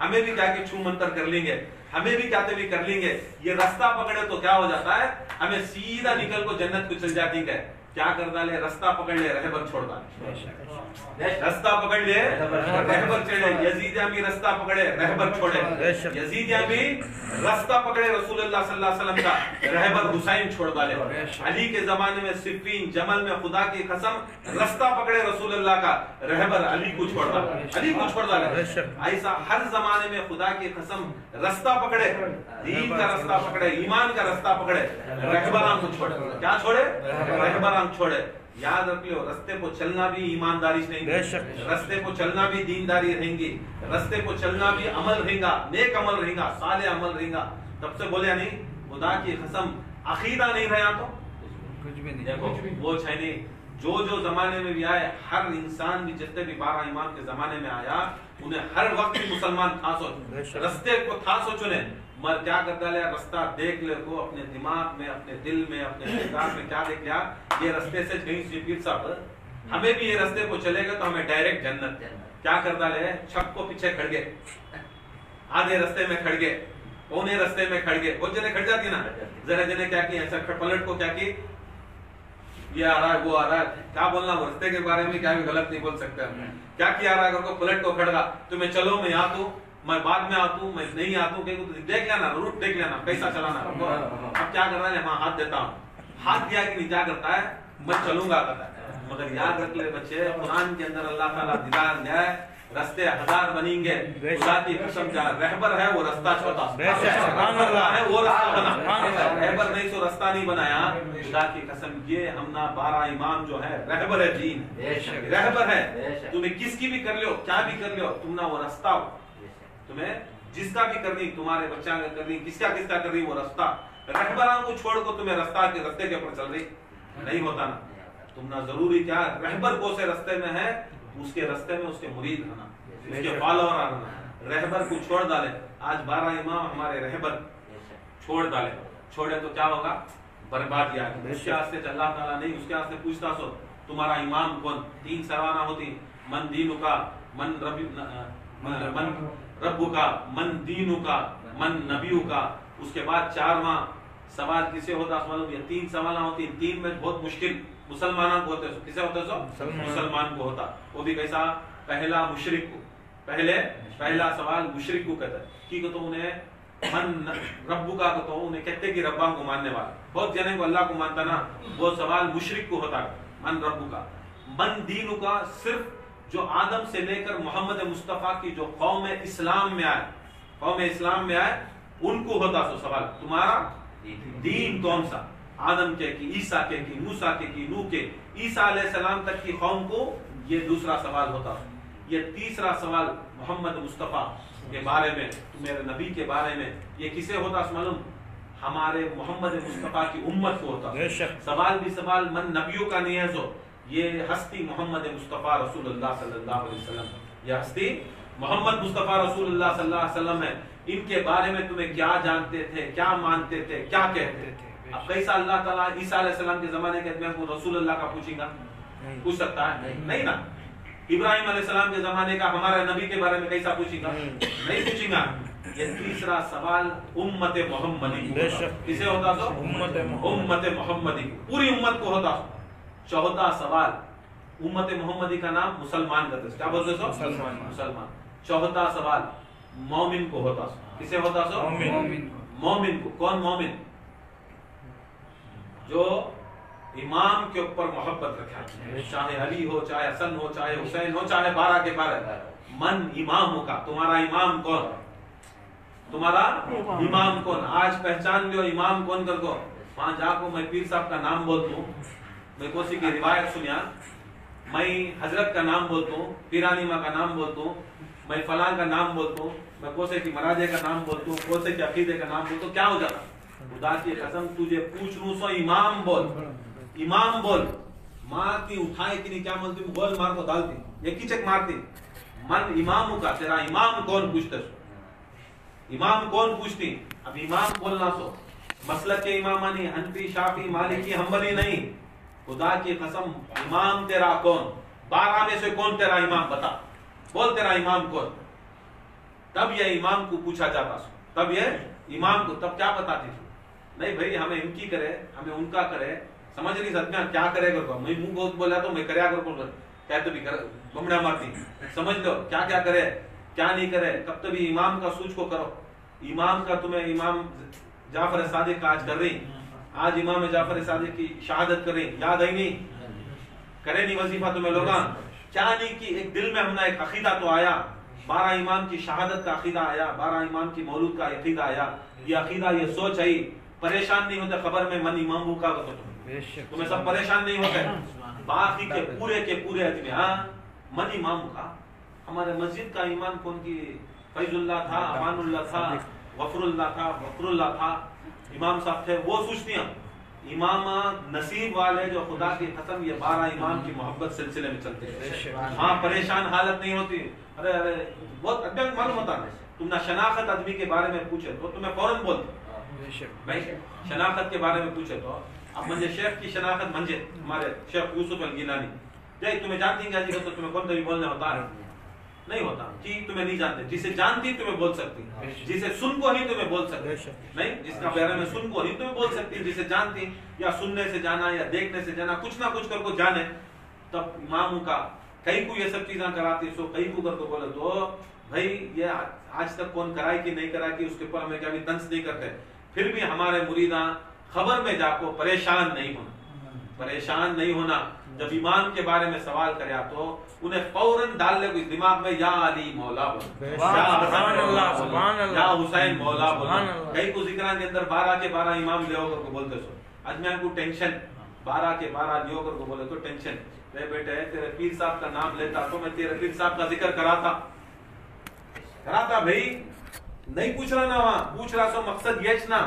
ہمیں بھی کیا کہ چھو منتر کر لیں گے, ہمیں بھی کیا بھی کر لیں گے, یہ راستہ پکڑے تو کیا ہو جاتا ہے, ہمیں سیدھا نکل کو جنت کو چل جاتی ہے. کیا کر ڈالے, راستہ پکڑ لے رہبر چھوڑ ڈالے, راستہ پکڑ لے رہبر چڑھے. یزید بھی راستہ پکڑے رہبر چھوڑے, یزید بھی راستہ پکڑے رسول اللہ صلی اللہ علیہ وسلم کا, رہبر حسین چھوڑ ڈالے. علی کے زمانے میں صفین جمل میں خدا کی قسم راستہ پکڑے رسول اللہ کا, رہبر علی کو چھوڑ ڈالے, علی کو چھوڑ ڈالے. ایسا ہر زمانے میں خدا کی قسم راستہ پکڑے, دین کا راستہ پکڑے, ایمان کا راستہ پکڑے, رہبران کو چھوڑے. کیا چھوڑے, رہبران چھوڑے. یاد رکھ لو, رستے کو چلنا بھی ایمانداری سے نہیں, رستے کو چلنا بھی دینداری رہیں گی, رستے کو چلنا بھی عمل رہیں گا, نیک عمل رہیں گا, صالح عمل رہیں گا. تب سے بولے نہیں, خدا کی قسم عقیدہ نہیں رہا تو کچھ بھی نہیں. دیکھو وہ ہے نہیں, جو زمانے میں بھی آئے, ہر انسان بھی جتنے بھی 12 امام کے زمانے میں آیا, انہیں ہر وقت مسلمان تھا سو, رستے کو تھا سو چنے. مر کیا کرتا لیا, رستہ دیکھ لے کو اپنے دماغ میں, اپنے دل میں, اپنے کردار میں کیا دیکھ لیا, یہ رستے سے کہیں سے پیر صاحب ہمیں بھی یہ رستے کو چلے گا تو ہمیں ڈائریکٹ جنت. کیا کرتا لے, چھپ کو پیچھے کھڑ گئے, آدھے رستے میں کھڑ گئے, پونے رستے میں کھڑ گئے. بہت جنے کھڑ جاتی نا, ذرا جنے کیا کی ایسا پلٹ کو کیا کی, یہ آ رہا ہے وہ آ رہا ہے, کیا بولنا, وہ رستے کے بارے میں کیا بھی غلط نہیں بول سکتے. کیا کیا رہا ہے, پلٹ کو کھڑ گا, تمہیں چلو میں آتا ہوں, میں بعد میں آتا ہوں, میں نہیں آتا ہوں, دیکھ لینا روٹ, دیکھ لینا کیسا چلانا. اب کیا کر رہا ہے, ہاں ہاتھ دیتا ہوں, ہاتھ دیا کہ نہیں, کیا کرتا ہے, میں چلوں گا کرتا ہے. مگر یاد رکھ لے بچے, قرآن کے اندر اللہ تعالیٰ دیدار دیا ہے, رستے 1000 بنیں گے, خدا کی قسم کیا رہبر ہے وہ رستہ چھوٹا, ہے وہ رستہ بنا, رہبر نہیں سو رستہ نہیں بنایا. خدا کی قسم یہ ہم نا 12 امام جو ہے رہبر ہے دین, رہبر ہے. تمہیں کس کی بھی کر لو, کیا بھی کر لو, تم نا وہ رستہ ہو, تمہیں جس کا بھی کرنی, تمہارے بچہ کا کرنی, کس کا کرنی, وہ رستہ. رہبران کو چھوڑ کو تمہیں رستے کے اوپر چل رہی نہیں ہوتا نا. تم نا ضروری کیا, رہبر کو سے رستے میں ہے, اس کے رستے میں اس کے مرید رہنا, اس کے فالوور رہنا. رہبر کو چھوڑ ڈالے. آج 12 امام ہمارے رہبر چھوڑ ڈالے, چھوڑے تو کیا ہوگا, بربادی آ گئی. اس کے واسطے اللہ تعالیٰ نہیں, اس کے واسطے پوچھتا سو تمہارا امام کون. 3 سوالہ ہوتی, من دینو کا, من ربو کا, من دینو کا, من نبیو کا. اس کے بعد 4واں سوال کسے ہوتا, یہ 3 سوالہ ہوتی. 3 میں بہت مشکل مسلمانوں کو ہوتے, کسے ہوتے سو, مسلمان کو ہوتا. وہ بھی کیسا, پہلا مشرک کو, پہلا سوال مشرک کو کہتا ہے کہ تو انہیں من ربو کا تو انہیں کہتے کہ ربا کو ماننے والا, بہت جنے کو اللہ کو مانتا نا, وہ سوال مشرک کو ہوتا ہے. من ربو کا, من دینو کا صرف جو آدم سے لے کر محمد مصطفیٰ کی جو قوم اسلام میں آئے, ان کو ہوتا سو سوال, تمہارا دین کون سا. آدم کے کی, عیسیٰ کے کی, موسیٰ کے کی, نوح کے, عیسیٰ علیہ السلام تک کی قوم کو یہ دوسرا سوال ہوتا. یہ تیسرا سوال محمد مصطفیٰ کے بارے میں, میرے نبی کے بارے میں, یہ کسے ہوتا معلوم, ہمارے محمد مصطفیٰ کی امت کو ہوتا. سوال بھی سوال من نبیوں کا نہیں ہے, سو یہ ہستی محمد مصطفیٰ رسول اللہ صلی اللہ علیہ وسلم, یہ ہستی محمد مصطفیٰ رسول اللہ صلی اللہ علیہ وسلم ہے. ان کے بارے میں تمہیں کیا جانتے تھے, کیا مانتے تھے, کیا کہتے تھے. اب کیسا اللہ تعالیٰ عیسیٰ علیہ السلام کے زمانے کے اعتبار کو رسول اللہ کا پوچھیں گا, پوچھ سکتا ہے نہیں نا. ابراہیم علیہ السلام کے زمانے کا ہمارے نبی کے بارے میں کیسا پوچھیں گا, نہیں پوچھیں گا. یہ تیسرا سوال امت محمدی کو, کسے ہوتا سو, امت محمدی کو, پوری امت کو ہوتا. چوتھا سوال, امت محمدی کا نام مسلمان کرتے, کیا بولتے سو, مسلمان. چوتھا سوال مومن کو ہوتا سو, کسے ہوتا سو, مومن کو. کون مومن, جو امام کے اوپر محبت رکھا, چاہے علی ہو, چاہے حسن ہو, چاہے حسین ہو, چاہے 12 کے 12. من امام کا, تمہارا امام کون, تمہارا امام کون. آج پہچان لو امام کون کر کو. وہاں جا کو میں پیر صاحب کا نام بولتا ہوں, میں کوسی کی روایت سنیا, میں حضرت کا نام بولتا ہوں, پیرانی ماں کا نام بولتا ہوں, میں فلاں کا نام بولتا ہوں, میں کوسے کی مراجے کا نام بولتا ہوں, کوسے کے عقیدے کا نام بولتا ہوں, کیا ہو جاتا. خدا کی قسم تجھے پوچھ لوں سو امام بول, امام بول. ماں کی اٹھائے کی نہیں, کیا بولتی, گول مار کو ڈالتی, یہ کی چک مارتی. من امام کا, تیرا امام کون پوچھتے سو, امام کون پوچھتی. اب امام بولنا سو مسلک کے امامانی, حنفی, شافی, مالکی, حنبلی نہیں. خدا کی قسم امام تیرا کون, 12 میں سے کون تیرا امام, بتا, بول تیرا امام کون. تب یہ امام کو پوچھا جاتا سو، تب یہ امام کو تب کیا بتاتی تھی، نہیں بھائی ہمیں ان کی کرے ہمیں ان کا کرے، سمجھ نہیں سکتے کیا کرے گا، میں منہ بہت بولا تو میں کریا کر کہتے بھی بمڑا مارتی، سمجھ لو کیا کیا کرے کیا نہیں کرے، کب تک بھی امام کا سوچ کو کرو، امام کا تمہیں امام جعفر صادق کا آج کر رہی، آج امام جعفر صادق کی شہادت کر رہی، یاد آئی نہیں کرے نہیں وظیفہ تمہیں لوگاں کیا نہیں کی، ایک دل میں ہم نے ایک عقیدہ تو آیا، 12 امام کی شہادت کا عقیدہ آیا، 12 امام کی مولود کا عقیدہ آیا، یہ عقیدہ یہ سوچ آئی، پریشان نہیں ہوتے خبر میں من امام بھوکا تو تمہیں سب پریشان نہیں ہوتے، باقی کے پورے اجمے ہاں من امام بھوکا، ہمارے مسجد کا ایمان کون کی فیض اللہ تھا، امان اللہ تھا، غفر اللہ تھا، غفر اللہ تھا، امام صاحب تھے، وہ سوچتی ہیں امام نصیب والے جو خدا کی قسم یہ 12 امام کی محبت سلسلے میں چلتے ہیں، ہاں پریشان حالت نہیں ہوتی، ارے بہت اچھا معلوم ہوتا ہے، تم نہ شناخت آدمی کے بارے میں پوچھے تو تمہیں فوراً بولتے بھائی شناخت کے بارے میں پوچھے تو اب منجے شیخ کی شناخت منجے ہمارے شیخ یوسف الگیلانی جائے تمہیں جانتی گا جی تو تمہیں کون بھی بولنے ہوتا ہے نہیں ہوتا کہ تمہیں نہیں جانتے، جسے جانتی تمہیں بول سکتی، جسے سن کو ہی تمہیں بول سکتی نہیں، جس کا بارے میں سن کو ہی تمہیں بول سکتی، جسے جانتی یا سننے سے جانا یا دیکھنے سے جانا کچھ نہ کچھ کر کو جانے، تب اماموں کا کئی کو یہ سب چیزاں کراتی سو کئی کو کر کو بولے تو بھائی یہ آج تک کون کرائی کی نہیں کرائی کی اس کے اوپر ہمیں کیا بھی تنس نہیں کرتے، پھر بھی ہمارے مریداں خبر میں جا کو پریشان نہیں ہونا، جب امام کے بارے میں سوال کریا تو انہیں فوراً ڈال لے کوئی دماغ میں یا علی مولا بول، یا حسین مولا بول، کئی کو ذکران کے اندر 12 کے 12 امام لے ہو کر کو بولتے سو، آج میں کو ٹینشن 12 کے 12 لے ہو کر کو بولے تو ٹینشن، رے بیٹے تیرے پیر صاحب کا نام لیتا تو میں تیرے پیر صاحب کا ذکر کراتا بھائی، نہیں پوچھ رہا نا وہاں پوچھ رہا سو مقصد یہ نا،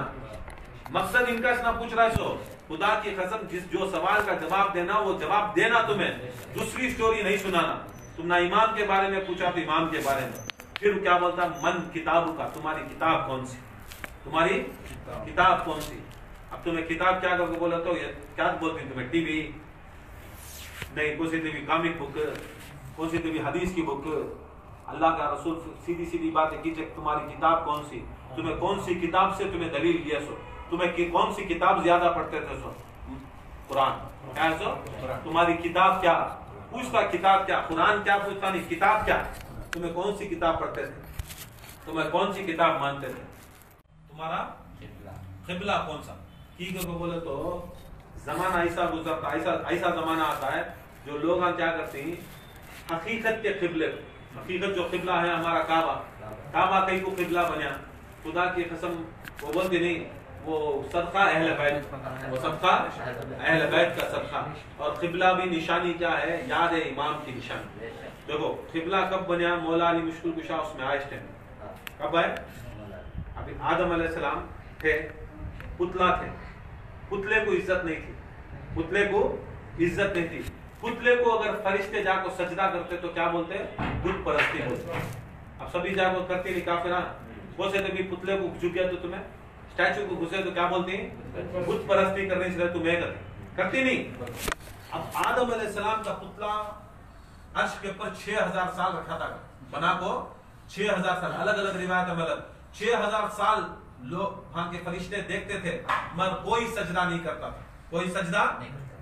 مقصد ان کا نہ پوچھ رہا سو، خدا کی قسم جس جو سوال کا جواب دینا وہ جواب دینا، تمہیں دوسری سٹوری نہیں سنانا، تم نہ امام کے بارے میں پوچھا تو امام کے بارے میں، پھر کیا بولتا من کتابوں کا، تمہاری کتاب کون سی، تمہاری کتاب کون سی، اب تمہیں کتاب کیا کر کے بولا تو کیا بولتی تمہیں ٹی وی نہیں، کون C T V comic book, کون سی ٹی وی حدیث کی بک، اللہ کا رسول سیدھی باتیں کی، تمہاری کتاب کون سی، تمہیں کون سی کتاب سے تمہیں دلیل دیا سو، تمہیں کون سی کتاب زیادہ پڑھتے تھے سو، قرآن کیا سو، تمہاری کتاب کیا پوچھتا، کتاب کیا، قرآن کیا پوچھتا نہیں، کتاب کیا، تمہیں کون سی کتاب پڑھتے تھے، تمہیں کون سی کتاب مانتے تھے، تمہارا قبلہ کون سا، کی کو بولے تو زمانہ ایسا گزرتا، ایسا زمانہ آتا ہے جو لوگ کیا کرتے ہیں حقیقت کے قبلے، حقیقت جو قبلہ ہے ہمارا کعبہ کئی کو قبلہ بنیا، خدا کی قسم وہ بولتے نہیں، وہ صدقہ اہل بیت، وہ صدقہ اہل بیت کا صدقہ، اور قبلہ بھی نشانی کیا ہے، یاد ہے امام کی نشانی، دیکھو قبلہ کب بنیا، مولا علی مشکل کشا اس میں آئے ٹائم کب آئے، ابھی آدم علیہ السلام تھے، پتلا تھے، پتلے کو عزت نہیں تھی، پتلے کو عزت نہیں تھی، پتلے کو اگر فرشتے جا کو سجدہ کرتے تو کیا بولتے، بت پرستی بولتے، اب سبھی جا کو کرتے نہیں کافران، وہ سے بھی پتلے کو جھکیا تو تمہیں اسٹیچو کو گھسے تو کیا بولتی ہیں، بت پرستی کرنے سے تمہیں کرتی نہیں، اب آدم علیہ السلام کا پتلا عرش کے اوپر 6000 سال رکھا تھا، بنا کو 6000 سال، الگ الگ روایت میں الگ 6000 سال لوگ وہاں کے فرشتے دیکھتے تھے مگر کوئی سجدہ نہیں کرتا تھا، کوئی سجدہ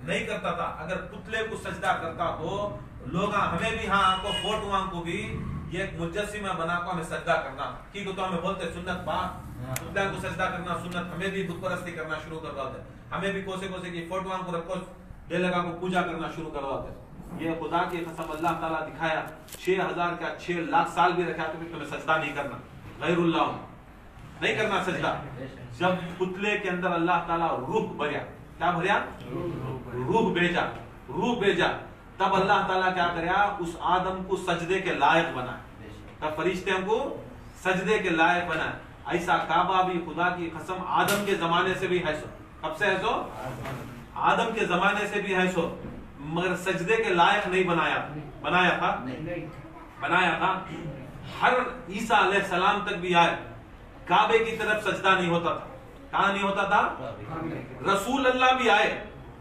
نہیں کرتا تھا، اگر پتلے کو سجدہ کرتا تو لوگ ہمیں بھی ہاں کو فوٹو کو بھی یہ ایک مجسمہ بنا کو ہمیں سجدہ کرنا، کی کو تو ہمیں بولتے سنت بات، پتلے کو سجدہ کرنا سنت، ہمیں بھی بت پرستی کرنا شروع کر دیتے، ہمیں بھی کوسے کی فوٹو کو رکھو دے لگا کو پوجا کرنا شروع کروا دے، یہ خدا کی قسم اللہ تعالیٰ دکھایا 6000 کا 6 لاکھ سال بھی رکھا تو بھی تمہیں سجدہ نہیں کرنا، غیر اللہ نہیں کرنا سجدہ، جب پتلے کے اندر اللہ تعالیٰ روح بھریا، کیا بھریا، روح بھیجا، تب اللہ تعالیٰ کیا کریا، اس آدم کو سجدے کے لائق بنا، تب فرشتے کو سجدے کے لائق بنا، ایسا کعبہ بھی خدا کی قسم آدم کے زمانے سے بھی ہے سو، کب سے ہے سو، آدم کے زمانے سے بھی ہے سو، مگر سجدے کے لائق نہیں بنایا تھا، ہر عیسیٰ علیہ السلام تک بھی آئے کعبے کی طرف سجدہ نہیں ہوتا تھا، کہاں نہیں ہوتا تھا، رسول اللہ بھی آئے،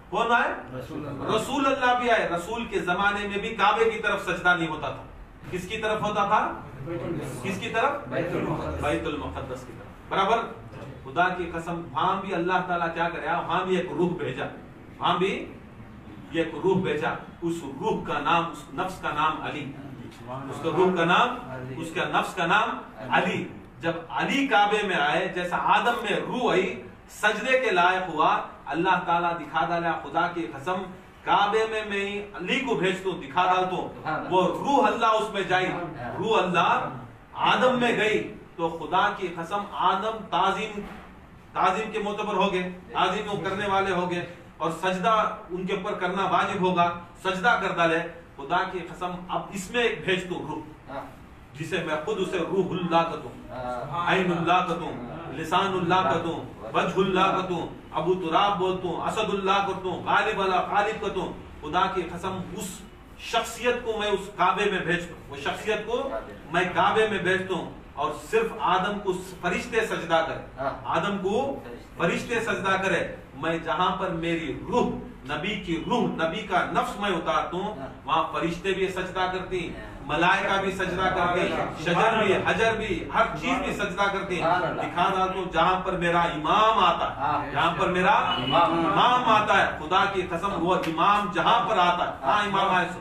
کون آئے، رسول اللہ بھی آئے، رسول کے زمانے میں بھی کعبے کی طرف سجدہ نہیں ہوتا تھا، کس کی طرف ہوتا تھا، کس کی طرف؟ بیت المقدس کی طرف. برابر. خدا کی قسم وہاں بھی اللہ تعالیٰ کیا کرے, وہاں بھی ایک روح بھیجا, وہاں بھی ایک روح بھیجا. اس روح کا نام, اس نفس کا نام علی, اس کا روح کا نام, اس کا نفس کا نام علی. جب علی کعبے میں آئے, جیسا آدم میں روح آئی, سجدے کے لائق ہوا, اللہ تعالیٰ دکھا ڈالا. خدا کی قسم کعبے میں علی کو بھیجتا ہوں, دکھا ڈالتا ہوں, وہ روح اللہ اس میں جائی, روح اللہ آدم میں گئی. تو خدا کی قسم آدم تعظیم کے معتبر ہو گئے, تعظیم کرنے والے ہو گئے, اور سجدہ ان کے اوپر کرنا واجب ہوگا, سجدہ کر ڈالے. خدا کی قسم اب اس میں ایک بھیج دوں روح, جسے میں خود اسے روح اللہ کہتا ہوں, عین اللہ کہتا ہوں, لسان اللہ کہتا ہوں, وجہ اللہ کہتا ہوں, ابو تراب بولتا ہوں, اسد اللہ کہتا ہوں, غالب اللہ غالب کہتا ہوں. خدا کی قسم اس شخصیت کو میں اس کعبے میں بھیجتا ہوں, وہ شخصیت کو میں کعبے میں بھیجتا ہوں. اور صرف آدم کو فرشتے سجدہ کرے, آدم کو فرشتے سجدہ کرے. میں جہاں پر میری روح, نبی کی روح, نبی کا نفس میں اتارتا ہوں, وہاں فرشتے بھی سجدہ کرتی, ملائکہ بھی سجدہ کرتی, شجر بھی, حجر بھی, ہر چیز بھی سجدہ کرتی. دکھا ڈالتا ہوں جہاں پر میرا امام آتا ہے, جہاں پر میرا امام آتا ہے. خدا کی قسم وہ امام جہاں پر آتا ہے, ہاں امام آئے سو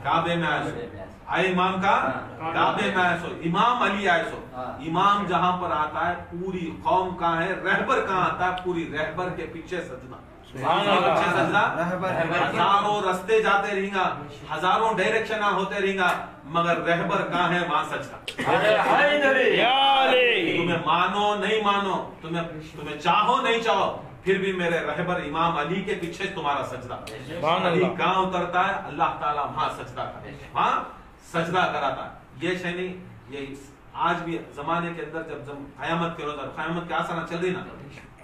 کعبے میں آئے سو, آئے امام کا کعبے میں آئے سو, امام علی آئے سو. امام جہاں پر آتا ہے پوری قوم کہاں ہے, رہبر کہاں آتا ہے, پوری رہبر کے پیچھے سجدہ, پیچھے سجدہ. ہزاروں رستے جاتے رہیں گا, ہزاروں ڈائریکشن ہوتے رہیں گا, مگر رہبر کہاں ہے, وہاں سجدہ. تمہیں مانو نہیں مانو, تمہیں چاہو نہیں چاہو, پھر بھی میرے رہبر امام علی کے پیچھے تمہارا سجدہ. علی کہاں اترتا ہے, اللہ تعالیٰ وہاں سجدہ کرتا ہے, وہاں سجدہ کراتا ہے. یہ شے نہیں, یہ آج بھی زمانے کے اندر جب قیامت کے روز, قیامت کے آسانہ چل رہی نا,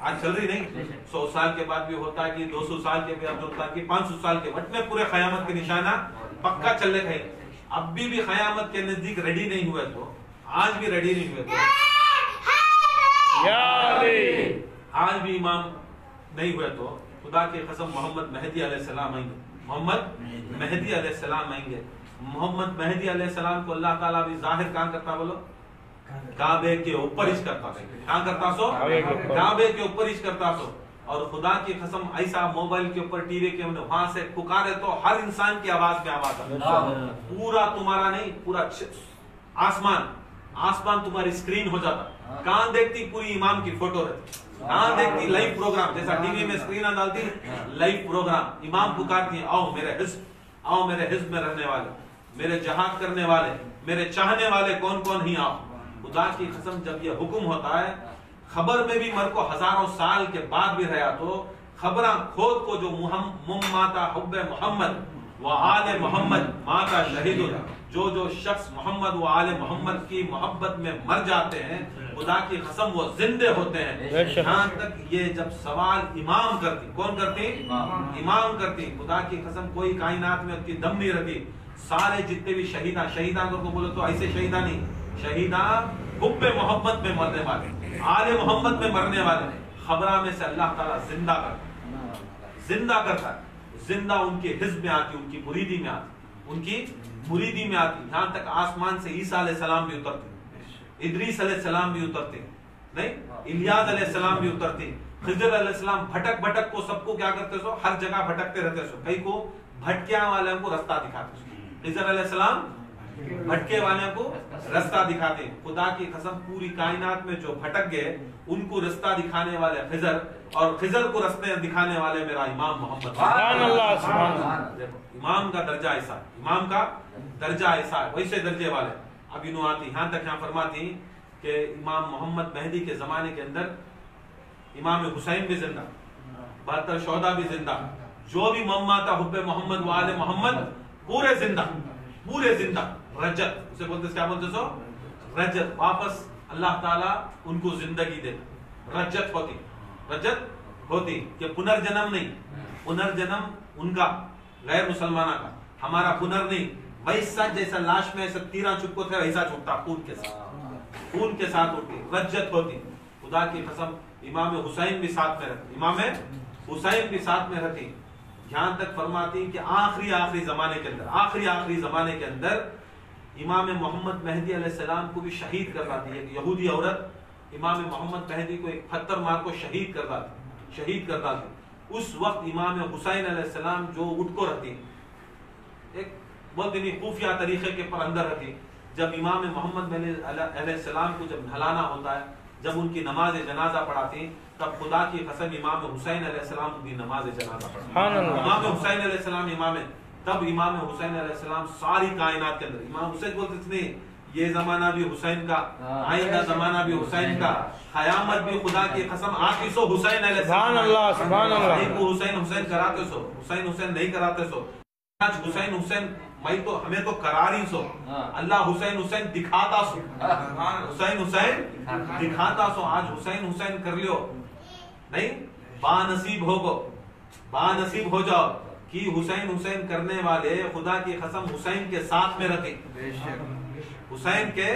آج چل رہی نہیں, 100 سال کے بعد بھی ہوتا ہے کہ 200 سال کے بعد ہوتا ہے کہ 500 سال کے بعد میں پورے قیامت کے نشانہ پکا چل رہے ہیں. اب بھی قیامت کے نزدیک ریڈی نہیں ہوئے, تو آج بھی ریڈی نہیں ہوئے, آج بھی امام نہیں ہوئے, تو خدا کی قسم محمد مہدی علیہ السلام آئیں گے, محمد مہدی علیہ السلام آئیں گے. محمد مہدی علیہ السلام کو اللہ تعالیٰ بھی ظاہر کہاں کرتا, بولو کعبے کے اوپر ہی کرتا, کہاں کرتا سو, کعبے کے اوپر ہی کرتا سو. اور خدا کی قسم ایسا موبائل کے اوپر, ٹی وی کے اوپر, وہاں سے پکارے تو ہر انسان کی آواز میں آواز آتا, پورا تمہارا نہیں, پورا آسمان تمہاری اسکرین ہو جاتا. کہاں دیکھتی, پوری امام کی فوٹو رہتی, کہاں دیکھتی, لائیو پروگرام, جیسا ٹی وی میں اسکرین ڈالتی, لائیو پروگرام, امام پکارتی ہیں, آؤ میرے حزب, آؤ میرے حزب میں رہنے والے, میرے جہاد کرنے والے, میرے چاہنے والے کون کون ہی آؤ. خدا کی قسم جب یہ حکم ہوتا ہے, خبر میں بھی مر کو ہزاروں سال کے بعد بھی رہا, تو خبراں کھود کو جو ماتا حب محمد و آل محمد ماتا شہید, جو شخص محمد و آل محمد کی محبت میں مر جاتے ہیں, خدا کی قسم وہ زندے ہوتے ہیں. یہاں تک یہ جب سوال امام کرتی, کون کرتی, امام کرتی. خدا کی قسم کوئی کائنات میں ان کی دم نہیں رہتی. سارے جتنے بھی شہیدان کو بولو تو ایسے شہیدان نہیں, شہیدان حب محمد میں مرنے والے, آل محمد میں مرنے والے, خبرہ میں سے اللہ تعالیٰ زندہ کرتا ہے. زندہ ان کے حزب میں آتی, ان کی مریدی میں آتی, ان کی مریدی میں آتی. یہاں تک آسمان سے عیسیٰ علیہ السلام بھی اترتے, ادریس علیہ السلام بھی اترتے, نہیں, الیاس علیہ السلام بھی اترتے, خضر علیہ السلام بھٹک کو سب کو کیا کرتے سو, ہر جگہ بھٹکتے رہتے سو, کئی کو بھٹکیا والے کو رستہ دکھاتے سو. خضر علیہ السلام بھٹکے والے کو رستہ دکھاتے. خدا کی قسم پوری کائنات میں جو بھٹک گئے ان کو رستہ دکھانے والے خضر, اور خضر کو رستے دکھانے والے میرا امام محمد. سبحان اللہ, سبحان اللہ. امام کا درجہ ایسا, امام کا درجہ ایسا, ویسے درجے والے. اب انہوں آتی, یہاں تک یہاں فرماتی کہ امام محمد مہدی کے زمانے کے اندر امام حسین بھی زندہ, 72 شہداء بھی زندہ, جو بھی مماتا حب محمد و آل محمد پورے زندہ, پورے زندہ. رجت اسے بولتے, کیا بولتے سو, رجت. واپس اللہ تعالیٰ ان کو زندگی دے, رجت ہوتی کہ پنرجنم نہیں, پنرجنم ان کا غیر مسلمانہ کا, ہمارا پنر نہیں. ویسا جیسا لاش میں ایسا تیرا چپکو تھے ویسا چھوٹتا, خون کے ساتھ اٹھتی, رجت ہوتی. خدا کی قسم امام حسین بھی ساتھ میں رہتی, امام حسین بھی ساتھ میں رہتی. یہاں تک فرماتی کہ آخری زمانے کے اندر امام محمد مہدی علیہ السلام کو بھی شہید کر لاتی ہے. یہودی عورت امام محمد مہدی کو ایک پتھر مار کو شہید کر لاتی. اس وقت امام حسین علیہ السلام جو اٹھ کو رہتی ایک بہت ہی خفیہ طریقے کے پر اندر رہتی. جب امام محمد علیہ السلام کو جب ڈھلانا ہوتا ہے, جب ان کی نماز جنازہ پڑھاتی, تب خدا کی قسم امام حسین علیہ السلام کی نماز جنازہ پڑھاتی. امام حسین علیہ السلام تب امام حسین علیہ السلام ساری کائنات کے اندر, امام حسین بولتے نہیں یہ زمانہ بھی حسین کا, آئندہ زمانہ بھی حسین کا, قیامت بھی خدا کی قسم آتی سو حسین علیہ السلام. سبحان اللہ. حسین کراتے سو, حسین نہیں کراتے سو. آج حسین میں تو ہمیں تو قراری سو, اللہ حسین دکھاتا سو, حسین دکھاتا سو. آج حسین کر لیو نہیں, با نصیب ہو جاؤ کہ حسین کرنے والے خدا کی قسم حسین کے ساتھ میں رہتے, حسین کے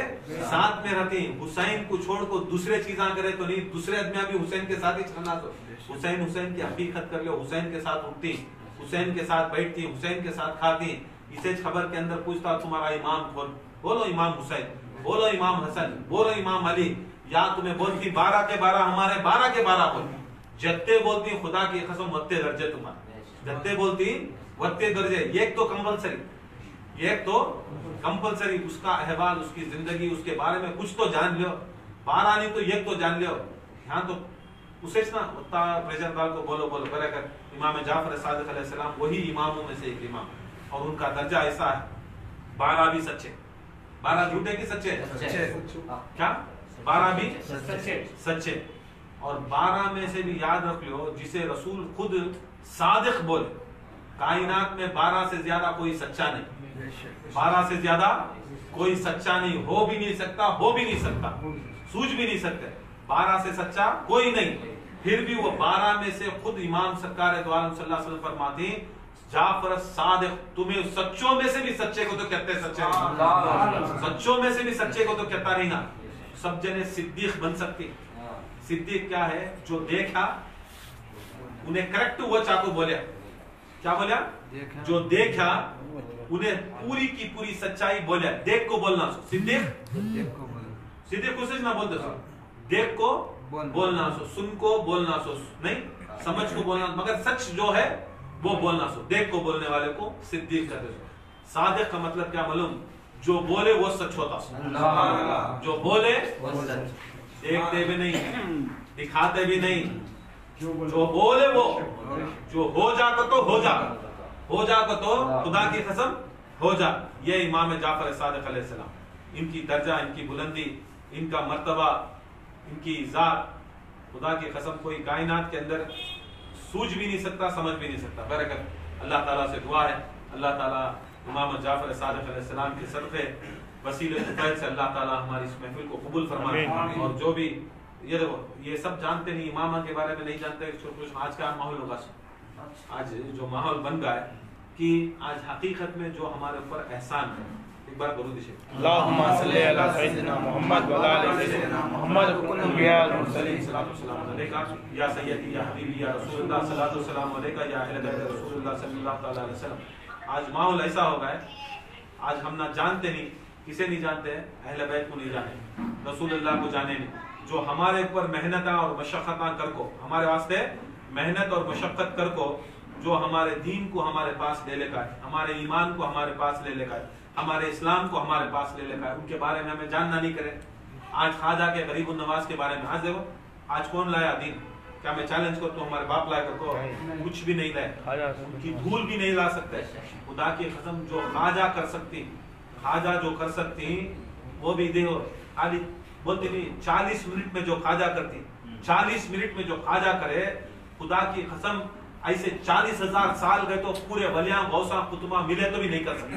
ساتھ میں رہتی. حسین کو چھوڑ کو دوسرے چیزاں کرے تو نہیں, دوسرے آدمیاں بھی حسین کے ساتھ ہی چلنا. تو حسین کی حقیقت کر لو, حسین کے ساتھ اٹھتی, حسین کے ساتھ بیٹھتی, حسین کے ساتھ کھاتی. اسے خبر کے اندر پوچھتا تمہارا امام کون, بولو امام حسین, بولو امام حسن, بولو امام علی. یا تمہیں بولتی 12 کے 12 ہمارے 12 کے 12 بول, جتے بولتی خدا کی قسم وتے درجے تمہارے, جتے بولتی وتے درجے. ایک تو کمپلسری اس کا احوال, اس کی زندگی, اس کے بارے میں کچھ تو جان لو. 12 نہیں تو ایک تو جان لو. یہاں تو اسے نا پریشر دار کو بولو کرے کر. امام جعفر صادق علیہ السلام وہی اماموں میں سے ایک امام, اور ان کا درجہ ایسا ہے 12 بھی سچے, 12 جھوٹے کی سچے, کیا 12 بھی سچے. اور 12 میں سے بھی یاد رکھ لو جسے رسول خود صادق بولے, کائنات میں 12 سے زیادہ کوئی سچا نہیں, 12 سے زیادہ کوئی سچا نہیں, ہو بھی نہیں سکتا, سوچ بھی نہیں سکتے. 12 سے سچا کوئی نہیں. پھر بھی وہ 12 میں سے خود امام سرکار دو عالم صلی اللہ علیہ وسلم فرماتی جعفر صادق تمہیں سچوں میں سے بھی سچے کو تو کہتے سچے نہیں, سچوں میں سے بھی سچے کو تو کہتا نہیں نا. سب جنے صدیق بن سکتی. صدیق کیا ہے, جو دیکھا انہیں کریکٹ ہوا چاہو بولیا, کیا بولیا, جو دیکھا انہیں پوری کی پوری سچائی بولیا. دیکھ کو بولنا سو, صدیق کو نہ بولتے سو, دیکھ کو بولنا سو, سن کو بولنا سو, نہیں سمجھ کو بولنا, مگر سچ جو ہے وہ بولنا سو. دیکھ کو بولنے والے کو صدیق کہتے سو. صادق کا مطلب کیا معلوم, جو بولے وہ سچ ہوتا سو, جو بولے دیکھتے بھی نہیں, دکھاتے بھی نہیں, جو بولے وہ, جو ہو جاتا تو ہو جاتا تو خدا کی قسم ہو جا. یہ امام جعفر صادق علیہ السلام, ان کی درجہ, ان کی بلندی, ان کا مرتبہ, ان کی ذات خدا کی قسم کوئی کائنات کے اندر سوچ بھی نہیں سکتا, سمجھ بھی نہیں سکتا. برکت اللہ تعالیٰ سے دعا ہے, اللہ تعالیٰ امام جعفر صادق علیہ السلام کے صدقے وسیلے طفیل سے اللہ تعالیٰ ہماری اس محفل کو قبول فرمائے. اور جو بھی یہ دیکھو یہ سب جانتے نہیں, امامہ کے بارے میں نہیں جانتے. آج کا ماحول ہوگا, آج جو ماحول بن گیا ہے کہ آج حقیقت میں جو ہمارے اوپر احسان ہے, ایک بار درود شریف اللہم صلی علی سیدنا محمد و علی سیدنا محمد الانبیاء والمرسلین. صلاۃ والسلام علیکہ یا سیدی یا حبیبی یا رسول اللہ, صلاۃ والسلام علیکہ یا اہل بیت رسول اللہ صلی اللہ تعالی علیہ وسلم. آج ماحول ایسا ہو گیا ہے, آج ہم نہ جانتے نہیں, کسے نہیں جانتے, اہل بیت کو نہیں جانے, رسول اللہ کو جانے نہیں. جو ہمارے اوپر محنتاں اور مشقتاں کر کو, ہمارے واسطے محنت اور مشقت کر کو, جو ہمارے دین کو ہمارے پاس لے لے کا ہے, ہمارے ایمان کو ہمارے پاس لے لے کا ہے, ہمارے اسلام کو ہمارے پاس لے لے کا ہے, ان کے بارے میں ہمیں جاننا نہیں کرے. آج خواجہ کے غریب النواز کے بارے میں آج دیکھو, آج کون لایا دین, کیا میں چیلنج کرتا ہوں ہمارے باپ لائے کو, کچھ بھی نہیں لائے, ان کی دھول بھی نہیں لا سکتے. خدا کی قسم جو خواجہ کر سکتی, خواجہ جو کر سکتی وہ بھی دیکھو, خالی بولتے نہیں 40 منٹ میں جو خواجہ کرتی, 40 منٹ میں جو خواجہ کرے, خدا کی قسم ایسے 40,000 سال گئے تو پورے ولیاں غوثاں قطباں ملے تو بھی نہیں کر سکتے,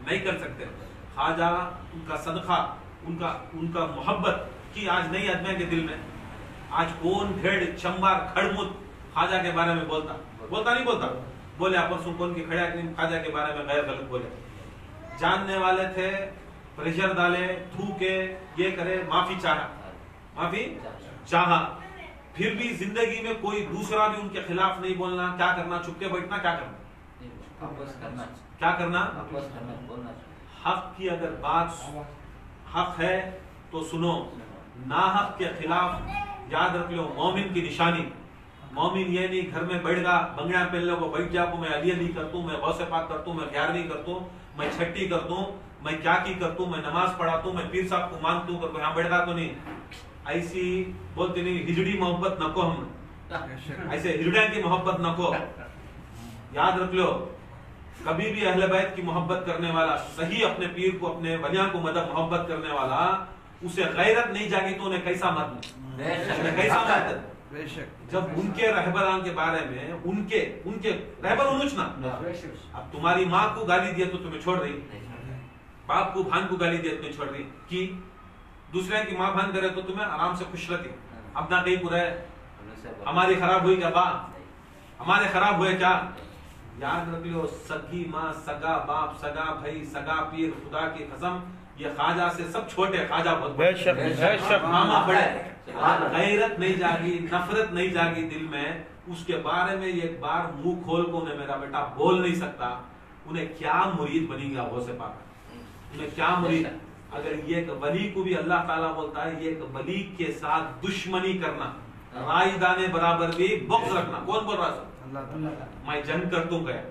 نہیں کر سکتے. خواجہ ان کا صدقہ, ان کا محبت کی آج نہیں آدمیاں کے دل میں. آج کون بھیڑ چمبار کھڑمت خواجہ کے بارے میں بولتا نہیں بولتا, بولے پرسوں کون کی کھڑیا خواجہ کے بارے میں غیر غلط بولے. جاننے والے تھے, پریشر ڈالے, تھوکے, یہ کرے, معافی چاہا, پھر بھی زندگی میں کوئی دوسرا بھی ان کے خلاف نہیں بولنا. کیا کرنا, چھپ کے بیٹھنا, کیا کرنا, حق کی اگر بات حق ہے تو سنو، ناحق کے خلاف یاد رکھ لو مومن کی نشانی. مومن یہ نہیں گھر میں بیٹھ گا بنگڑیاں پہن لو بیٹھ جا کو میں علی علی کرتا ہوں، میں غوث پاک کرتا ہوں، میں 11ویں کرتا ہوں، میں 6ٹی کرتا ہوں، میں کیا کی کرتا ہوں، میں نماز پڑھاتا ہوں، میں پیر صاحب کو مانتا ہوں، کر یہاں بیٹھ گا تو نہیں. ایسی بولتے نہیں ہجڑی محبت نہ کو، ہم ایسے ہجڑیاں کی محبت نہ کو. یاد رکھ لو کبھی بھی اہل بیت کی محبت کرنے والا، صحیح اپنے پیر کو اپنے ولیاں کو مدد محبت کرنے والا، اسے غیرت نہیں جاگی تو انہیں کیسا مت کیسا مت. جب ان کے رہبران کے بارے میں ان کے رہبر انوچنا، اب تمہاری ماں کو گالی دیا تو تمہیں چھوڑ رہی، باپ کو بھان کو گالی دیا تمہیں چھوڑ رہی کی، دوسرے کی ماں بھان کرے تو تمہیں آرام سے خوش رہتی. اپنا کہیں پورا ہے ہماری خراب ہوئی کیا با، ہمارے خراب ہوئے کیا. یاد رکھ لو سگی ماں، سگا باپ، سگا بھائی، سگا پیر، خدا کی قسم یہ خواجہ سے سب چھوٹے، خواجہ بہت بڑے، ماما بڑے. غیرت نہیں جاگی، نفرت نہیں جاگی دل میں، اس کے بارے میں ایک بار منہ کھول کو انہیں میرا بیٹا بول نہیں سکتا. انہیں کیا مرید بنی گا غوث پاک، انہیں کیا مرید. اگر یہ ایک ولی کو بھی اللہ تعالیٰ بولتا ہے یہ ایک ولی کے ساتھ دشمنی کرنا، رائے دانے برابر بھی بغض رکھنا. کون بول رہا ہے؟ میں جنگ کرتوں گیا.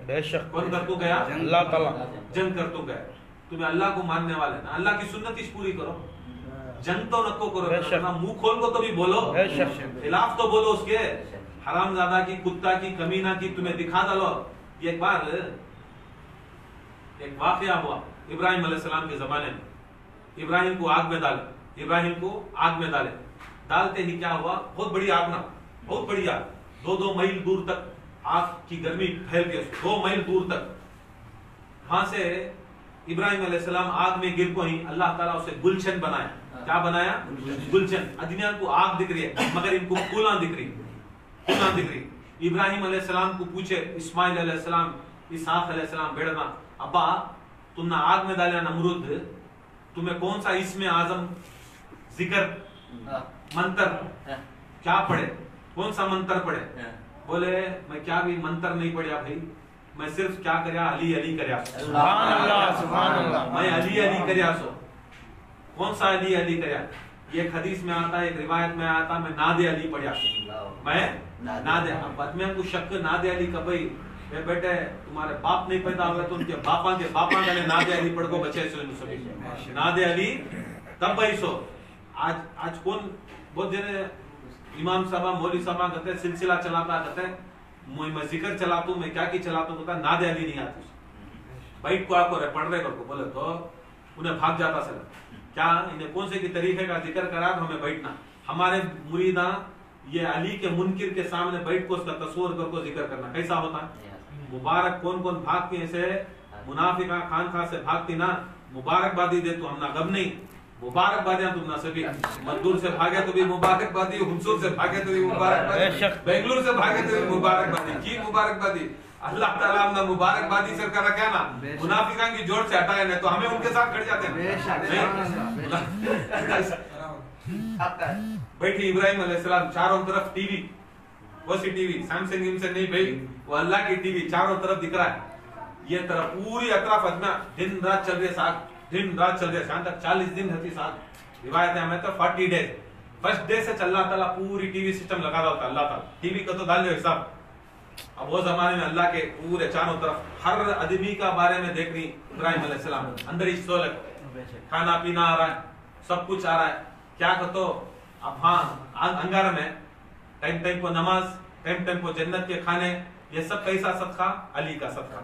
کون کرتوں گیا؟ اللہ تعالیٰ. جنگ کرتوں گیا. تمہیں اللہ کو ماننے والے نا، اللہ کی سنت اس پوری کرو، جنگ تو نکو کرو، منہ کھول کو تو بھی بولو، خلاف تو بولو اس کے. حرام زادہ کی، کتا کی، کمینہ کی تمہیں دکھا ڈالو. یہ ایک بار ایک واقعہ ہوا ابراہیم علیہ السلام کے زمانے میں. ابراہیم کو آگ میں ڈالے، ابراہیم کو آگ میں ڈالے. ڈالتے ہی کیا ہوا، بہت بڑی آگ نا، بہت بڑی آگ، 2 میل دور تک آگ کی گرمی پھیل گئی، 2 میل دور تک. وہاں سے ابراہیم علیہ السلام آگ میں گر کو ہی اللہ تعالیٰ اسے گلشن بنایا. کیا بنایا؟ گلشن. دنیا کو آگ دکھ رہی ہے مگر ان کو پھولاں دکھ رہی. ابراہیم علیہ السلام کو پوچھے اسماعیل علیہ السلام، اسحاق علیہ السلام بیٹھنا، ابا تم نے آگ میں ڈالیا نمرود، تمہیں کون سا اسم اعظم ذکر منتر کیا پڑھے، کون سا منتر پڑھے؟ بولے میں کیا بھی منتر نہیں پڑھیا بھائی، میں صرف کیا کریا، علی علی کریا. سبحان اللہ، سبحان اللہ. میں علی علی کریا. سو کون سا علی علی کریا؟ ایک حدیث میں آتا ہے، ایک روایت میں آتا میں ناد علی پڑھیا. میں ناد بدمیاں کو شک ناد علی کا بھائی بیٹے تمہارے باپ نہیں پیدا ہوئے تو ان کے باپاں کے ناد علی پڑھ کو بچے سو ناد علی تب بھائی. سو آج کون بہت جنے امام صاحب مولوی صاحب کہتے ہیں سلسلہ چلاتا کہتے ہیں میں ذکر چلاتا ہوں، میں کیا کی چلاتا ہوں، کہتا ناد علی نہیں آتی. بیٹھ کو آپ کو پڑھ رہے کو بولے تو انہیں بھاگ جاتا سر. کیا انہیں کون سے کی طریقے کا ذکر کرا تو ہمیں بیٹھنا. ہمارے مریداں یہ علی کے منکر کے سامنے بیٹھ کو اس کا تصور کر کو ذکر کرنا کیسا ہوتا ہے. مبارک کون کون بھاگتی ایسے منافقہ خان خواہ سے بھاگتی نا، مبارک بادی دے تو ہم نہ غم نہیں، مبارک بادیاں تم نہ سبھی. مندور سے بھاگے تو بھی مبارک بادی، حنصور سے بھاگے تو بھی مبارک بادی، بنگلور سے بھاگے تو بھی مبارک بادی. کی مبارک بادی؟ اللہ تعالیٰ ہم نے مبارک بادی سے کر رکھا نا، منافقان کی جوڑ سے ہٹائے نہیں تو ہمیں ان کے ساتھ کھڑ جاتے ہیں. بیٹھی ابراہیم علیہ السلام، چاروں طرف ٹی وی، ویسی ٹی وی سیمسنگ سے نہیں بھائی، وہ اللہ کی ٹی وی چاروں طرف دکھ رہا ہے. یہ طرف پوری اطراف ادنا دن رات چل رہے ساتھ، دن رات چل رہے شان تک 40 دن ہوتی ساتھ. روایت ہے ہمیں تو 40 ڈیز، فرسٹ ڈے سے اللہ تعالیٰ پوری ٹی وی سسٹم لگا رہا ہوتا. اللہ تعالیٰ ٹی وی کا تو ڈال لو حساب. اب وہ زمانے میں اللہ کے پورے چاروں طرف ہر آدمی کا بارے میں دیکھ رہی ابراہیم علیہ السلام. اندر ہی سہولت، کھانا پینا آ رہا ہے، سب کچھ آ رہا ہے. کیا کہتو اب ہاں انگار میں ٹائم ٹائم کو نماز، ٹائم ٹائم کو جنت کے کھانے، یہ سب کیسا صدقہ؟ علی کا صدقہ،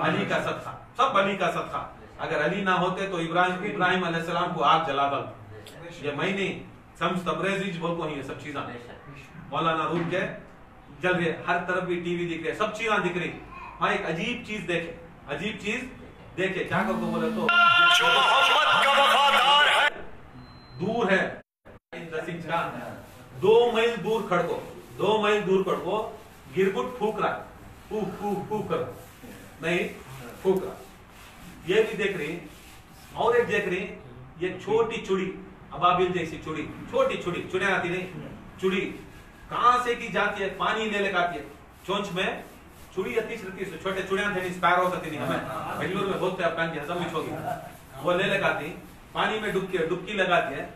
علی کا صدقہ، سب علی کا صدقہ. اگر علی نہ ہوتے تو ابراہیم علیہ السلام کو آگ جلا دل. یہ میں نہیں سمجھ تبریزی بول کو ہی یہ سب چیزاں مولانا روم کے جل رہے، ہر طرف بھی ٹی وی دکھ رہے، سب چیزاں دکھ رہی. ہاں ایک عجیب چیز دیکھے، عجیب چیز دیکھے. کیا کر کو بولے تو دور ہے 2 میل دور کھڑ کو، 2 میل دور کھڑ کو گرگٹ پھوک رہا ہے، پھوک کر نہیں پھوک رہا. یہ بھی دیکھ رہی اور ایک دیکھ رہی یہ چھوٹی چڑی، ابابیل جیسی چڑی، چھوٹی چڑی، چڑیاں آتی نہیں، چڑی کہاں سے کی جاتی ہے، پانی لے لے آتی ہے. چونچ میں چڑی اتی چھوٹے چڑیاں تھے، اسپیرو ہوتی نہیں. ہمیں بنگلور میں بہت تھے، آپ کی ہزم بھی ہوگی. وہ لے لگاتی ہیں پانی میں ڈبکی لگاتی ہے,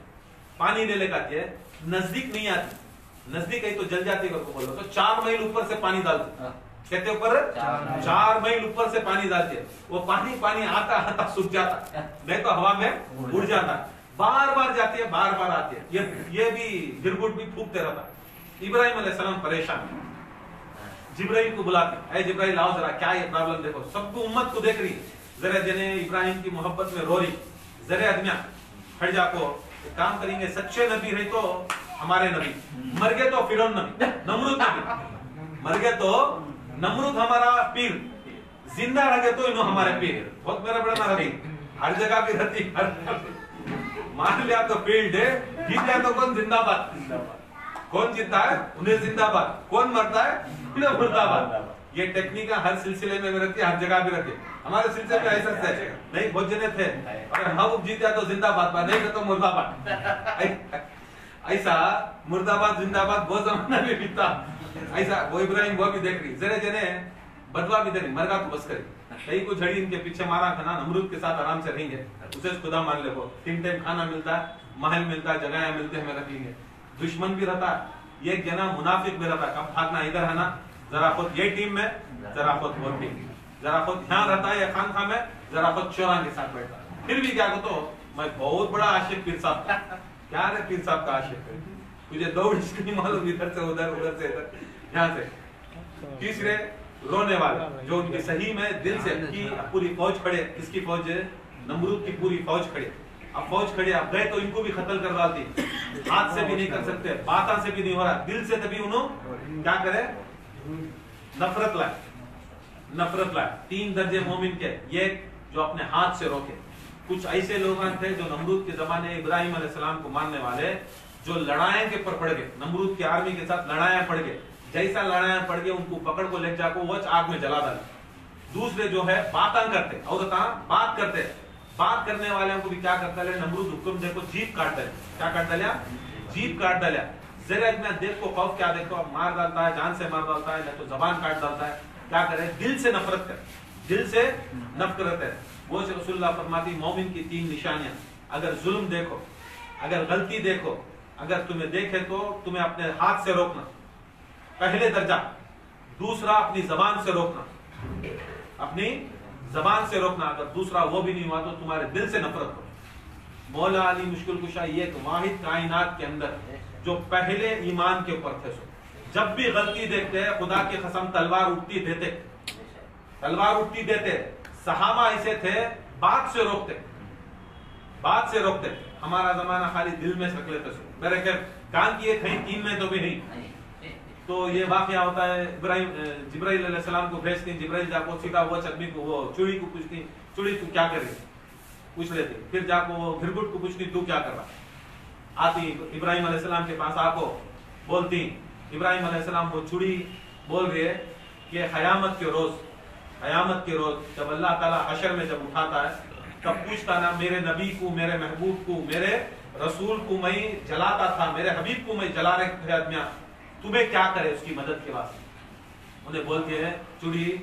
پانی لے لگاتی ہے, نزدیک نہیں آتی, نزدیک آئی تو جل جاتی ہے, بولو تو 4 میل اوپر سے پانی ڈالتی, کہتے اوپر 4 میل اوپر سے پانی ڈالتی ہے, وہ پانی آتا آتا سوکھ جاتا, نہیں تو ہوا میں اڑ جاتا, بار بار جاتی ہے, بار بار آتی ہے, یہ بھی گرگٹ بھی پھونکتے رہتا. ابراہیم علیہ السلام پریشان, جبرائیل کو بلاتے, اے جبرائیل لاؤ ذرا کیا یہ پرابلم دیکھو, سب کو امت کو دیکھ رہی, ذرا جنے ابراہیم کی محبت میں رو رہی, ذرا آدمیاں کھڑ جا کو ایک کام کریں گے, سچے نبی رہے تو ہمارے نبی, مر گئے تو فرعون نبی, نمرود نبی, مر گئے تو نمرود ہمارا پیر, زندہ رہ گئے تو انہوں ہمارے پیر, بہت میرا بڑا نہ رہتی, ہر جگہ بھی رہتی, مان لیا تو فیلڈ ہے, جیت گیا تو کون زندہ باد, کون جیتا ہے انہیں زندہ باد, کون مرتا ہے انہیں مردہ باد. یہ ٹیکنیک ہر سلسلے میں رہتی ہے, ہر جگہ بھی رہتی ہے. ہمارے سلسلے میں ایسا ہے نہیں, بہت جنے تھے اگر ہم جیتا تو زندہ باد, نہیں تو مردہ باد, ایسا مردہ باد زندہ باد بہت زمانہ میں بیتا. ایسا وہ ابراہیم وہ بھی دیکھ رہی, ذرا جنے بدوا بھی دے رہی, مرگا تو بس کری, کہیں کو جھڑی ان کے پیچھے مارا تھا نا, نمرود کے ساتھ آرام سے رہیں گے, اسے خدا مان لے, وہ 3 ٹائم کھانا ملتا ہے, محل ملتا ہے, جگہیں ملتے ہیں, ہمیں رکھیں گے. دشمن بھی رہتا ہے, یہ جنا منافق بھی رہتا ہے, کب بھاگنا ادھر ہے نا, ذرا خود یہ ٹیم میں, ذرا خود وہ ٹیم, ذرا خود یہاں رہتا ہے, یہ خان میں, ذرا خود چوراں کے ساتھ بیٹھتا ہے. پھر بھی کیا کہتا ہوں میں بہت بڑا عاشق پیر صاحب کا, کیا ہے پیر صاحب کا عاشق ہے, تجھے دوڑ اس کی نہیں معلوم, ادھر سے ادھر, ادھر سے ادھر, یہاں سے. تیسرے رونے والے, جو ان کی صحیح میں دل سے کی پوری فوج کھڑے, کس کی فوج ہے, نمرود کی پوری فوج کھڑے, اب فوج کھڑے, اب گئے تو ان کو بھی قتل کر ڈالتی, ہاتھ سے بھی نہیں کر سکتے, باتوں سے بھی نہیں ہو رہا, دل سے تبھی انہوں کیا کرے, نفرت لائے, نفرت لائے. 3 درجے مومن کے, یہ جو اپنے ہاتھ سے روکے. کچھ ایسے لوگ تھے جو نمرود کے زمانے ابراہیم علیہ السلام کو ماننے والے, جو لڑائیں کے پر پڑ گئے, نمرود کی آرمی کے ساتھ لڑائیں پڑ گئے, جیسا لڑائیں پڑ گئے ان کو پکڑ کو لے جا کو وہ آگ میں جلا ڈالے. دوسرے جو ہے باتاں کرتے, عورتاں بات کرتے, بات کرنے والوں کو بھی کیا کرتا لیا نمرود, حکم دے کو جیپ کاٹ ڈالے, کیا کاٹ ڈالیا, جیپ کاٹ ڈالیا. ذرا میں دیکھ کو خوف کیا دیکھو, مار ڈالتا ہے, جان سے مار ڈالتا ہے, یا تو زبان کاٹ ڈالتا ہے, کیا کرے, دل سے نفرت کرے, دل سے نفرت ہے. وہ رسول اللہ فرماتی مومن کی 3 نشانیاں, اگر ظلم دیکھو, اگر غلطی دیکھو, اگر تمہیں دیکھے تو تمہیں اپنے ہاتھ سے روکنا, پہلے درجہ. دوسرا اپنی زبان سے روکنا, اپنی زبان سے روکنا. اگر دوسرا وہ بھی نہیں ہوا تو تمہارے دل سے نفرت ہو. مولا علی مشکل کشا یہ ایک واحد کائنات کے اندر جو پہلے ایمان کے اوپر تھے, جب بھی غلطی دیکھتے خدا کی قسم تلوار اٹھتی دیتے, تلوار اٹھتی دیتے. صحابہ ایسے تھے بات سے روکتے, بات سے روکتے. ہمارا زمانہ خالی دل میں رکھ لیتے, میرے خیر کان کی کہیں 3 میں تو بھی نہیں. تو یہ واقعہ ہوتا ہے, ابراہیم جبرائیل علیہ السلام کو بھیجتی, جبرائیل جا کو سیدھا وہ چدمی کو, وہ چوڑی کو پوچھتی, چوڑی تو کیا کرے, پوچھ لیتے. پھر جا کو وہ گھرگٹ کو پوچھتی, تو کیا کر رہا. آتی ابراہیم علیہ السلام کے پاس, آپ کو بولتی, ابراہیم علیہ السلام وہ چوڑی بول رہی ہے کہ قیامت کے روز, قیامت کے روز جب اللہ تعالیٰ حشر میں جب اٹھاتا ہے, تب پوچھتا نا میرے نبی کو, میرے محبوب کو, میرے رسول کو میں جلاتا تھا, میرے حبیب کو میں جلا رہے تھے آدمیاں, تمہیں کیا کرے اس کی مدد کے واسطے. انہیں بولتے ہیں چوڑی,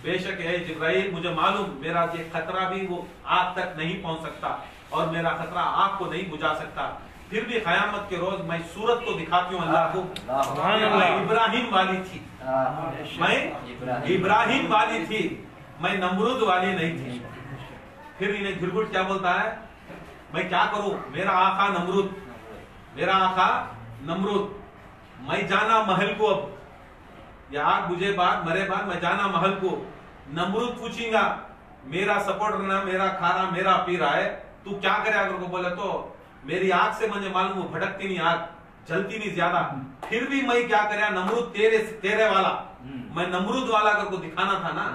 بے شک ہے جبرائیل, مجھے معلوم میرا یہ خطرہ بھی وہ آگ تک نہیں پہنچ سکتا, اور میرا خطرہ آگ کو نہیں بجھا سکتا. پھر بھی قیامت کے روز میں صورت کو دکھاتی ہوں اللہ کو, میں ابراہیم والی تھی, میں ابراہیم والی تھی, میں نمرود والی نہیں تھی. پھر انہیں گھرگٹ کیا بولتا ہے, میں کیا کروں, میرا آقا نمرود, میرا آقا نمرود, میں جانا محل کو, اب یہ آگ بجھے بعد مرے بعد میں جانا محل کو. نمرود پوچھیں گا میرا سپورٹ رہنا, میرا کھانا, میرا پی رہا ہے, تو کیا کرے. اگر کو بولے تو میری آگ سے مجھے معلوم وہ بھٹکتی نہیں, آگ جلتی نہیں زیادہ, پھر بھی میں کیا کریا, نمرود تیرے والا, میں نمرود والا اگر کو دکھانا تھا نا,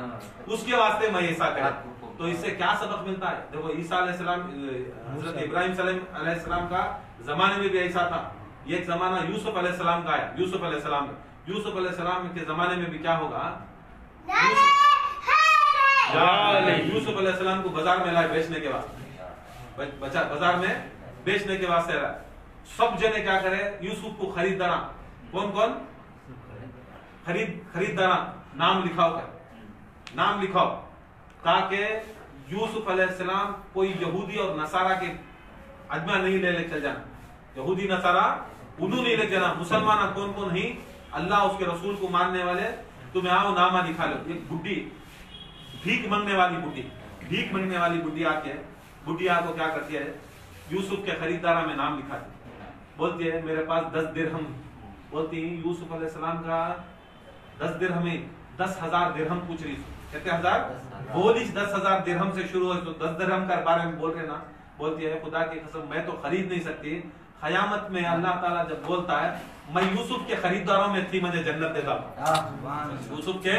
اس کے واسطے میں ایسا کرا. تو اس سے کیا سبق ملتا ہے, دیکھو عیسیٰ علیہ السلام, حضرت ابراہیم علیہ السلام کا زمانے میں بھی ایسا تھا. یہ ایک زمانہ یوسف علیہ السلام کا ہے, یوسف علیہ السلام, یوسف علیہ السلام کے زمانے میں بھی کیا ہوگا, یوسف علیہ السلام کو بازار میں لائے بیچنے کے واسطے, بازار میں بیچنے کے واسطے رہا. سب جنے کیا کرے, یوسف کو خریداراں, کون کون خریداراں, نام لکھاؤ کر, نام لکھاؤ, تاکہ یوسف علیہ السلام کوئی یہودی اور نصارہ کے اجمع نہیں لے چل جانا، یہودی نصارہ انہوں نہیں لے جانا، مسلمان کون کون نہیں، اللہ اس کے رسول کو ماننے والے، تمہیں آؤ نامہ لکھا لو. ایک بڈھی بھیک منگنے والی بڈھی آتی ہے، بڈھی آ کو کیا کرتی ہے، یوسف کے خریدارہ میں نام لکھاتی ہے، بولتی ہے میرے پاس 10 درہم، بولتی ہیں یوسف علیہ السلام کا 10 درہم، 10,000 درہم پوچھ رہی، کہتے ہیں 1000 بولی 10,000 درہم سے شروع ہے، تو 10 درہم کا بارے میں بول رہے نا. بولتی ہے خدا کی قسم میں تو خرید نہیں سکتی، قیامت میں اللہ تعالیٰ جب بولتا ہے میں یوسف کے خریداروں میں تھی مجھے جنت دیتا، یوسف کے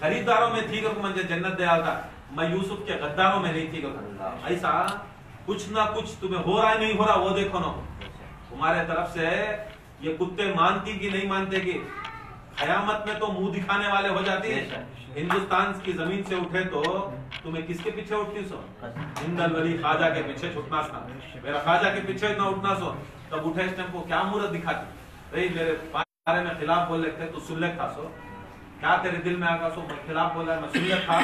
خریداروں میں تھی کہ مجھے جنت دے آتا، میں یوسف کے غداروں میں نہیں تھی. ایسا کچھ نہ کچھ تمہیں ہو رہا ہے نہیں ہو رہا وہ دیکھو نا، تمہارے طرف سے یہ کتے مانتی کہ نہیں مانتے کہ قیامت میں تو منہ دکھانے والے ہو جاتی ہے. ہندوستان کی زمین سے اٹھے تو تمہیں کس کے پیچھے اٹھتی سو، ہند الولی خواجہ کے پیچھے چھٹنا سا، میرا خواجہ کے پیچھے اتنا اٹھنا سو، تب اٹھے اس ٹائم کو کیا مورت دکھاتی رہی، میرے بارے میں خلاف بول رہے تھے تو سن لیتا سو، کیا تیرے دل میں آگا سو میں خلاف بول رہا ہے، میں سن لیتا،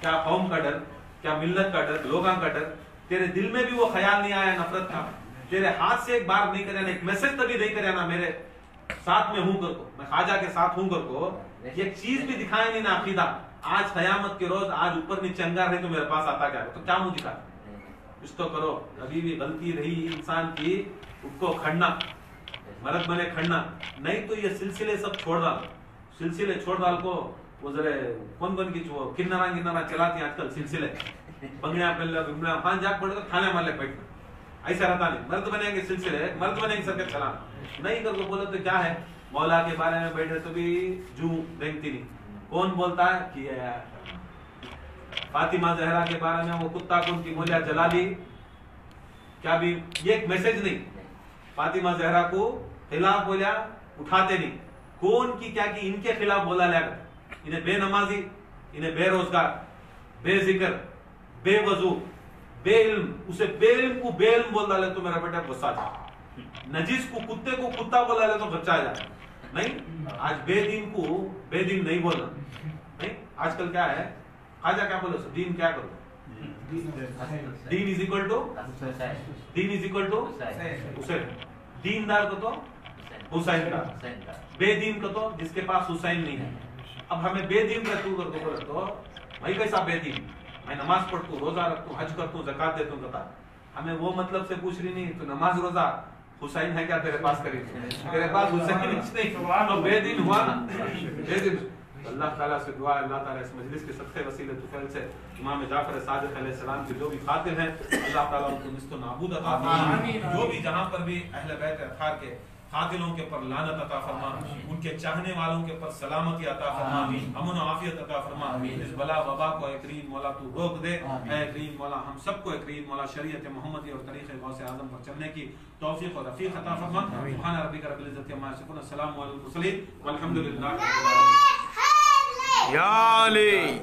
کیا قوم کا ڈر، کیا ملت کا ڈر، لوگاں کا ڈر، تیرے دل میں بھی وہ خیال نہیں آیا نفرت کا، تیرے ہاتھ سے ایک بار نہیں کرے، ایک میسج تبھی نہیں کرے نا میرے ساتھ میں ہوں کر کو، میں خواجہ کے ساتھ ہوں کر کو، ایک چیز بھی دکھائے نہیں نا عقیدہ. آج قیامت کے روز آج اوپر نیچے انگار رہی تو میرے پاس آتا کیا تو کیا منہ دکھا، کچھ تو کرو. ابھی بھی غلطی رہی انسان کی، اس کو کھڑنا، مرد بنے کھڑنا، نہیں تو یہ سلسلے سب چھوڑ ڈال، سلسلے چھوڑ ڈال کو. وہ ذرا کون کی جو کنارا چلاتی ہیں آج کل سلسلے، بنگڑیاں پہلے خان جاگ پڑے تو کھانے والے بیٹھنا، ایسا رہتا نہیں. مرد بنے گے سلسلے، مرد بنے گے سر کے چلانا، نہیں کر کو بولے تو کیا ہے، مولا کے بارے میں بیٹھے تو بھی جو رینگتی نہیں. کون بولتا ہے کہ فاطمہ زہرا کے بارے میں وہ کتا کون کی بولیا جلا لی، کیا بھی یہ ایک میسج نہیں، فاطمہ زہرا کو خلاف بولیا اٹھاتے نہیں، کون کی کیا کی ان کے خلاف بولا لے گا، انہیں بے نمازی، انہیں بے روزگار، بے ذکر، بے وضو، بے علم، اسے بے علم کو بے علم بول ڈالے تو میرا بیٹا غصہ جائے، نجیس کو کتے کو کتا بول ڈالے تو بچہ جائے. نہیں آج بے دین کو بے دین نہیں بولنا، نہیں آج کل کیا ہے، خواجہ کیا بولے سو دین کیا کرو، دین از اکول ٹو حسین، دیندار کو تو حسین دار، بے دین کو تو جس کے پاس حسین نہیں ہے. اب ہمیں بے دین کا تو کر دو بولے تو بھائی کیسا بے دین، میں نماز پڑھتا ہوں، روزہ رکھتا ہوں، حج کرتا ہوں، زکات دیتا ہوں، ہمیں وہ مطلب سے پوچھ رہی نہیں تو نماز روزہ حسین ہے کیا تیرے پاس کری، تیرے پاس حسین نہیں تو بے دین ہوا نا، بے دین. اللہ تعالیٰ سے دعا ہے اللہ تعالیٰ اس مجلس کے صدقے وسیلے طفیل سے امام جعفر صادق علیہ السلام کے جو بھی قاتل ہیں اللہ تعالیٰ ان کو نست و نابود عطا فرما، جو بھی جہاں پر بھی اہل بیت اطہار کے قاتلوں کے پر لعنت عطا فرما، ان کے چاہنے والوں کے پر سلامتی عطا فرما، امن و عافیت عطا فرما. اس بلا وبا کو اے کریم مولا تو روک دے، اے کریم مولا ہم سب کو اے کریم مولا شریعت محمدی اور طریق غوث اعظم پر چلنے کی توفیق اور رفیق عطا فرما. سبحان ربک رب العزت عما یصفون، السلام علی المرسلین والحمد للہ رب العالمین. یا علی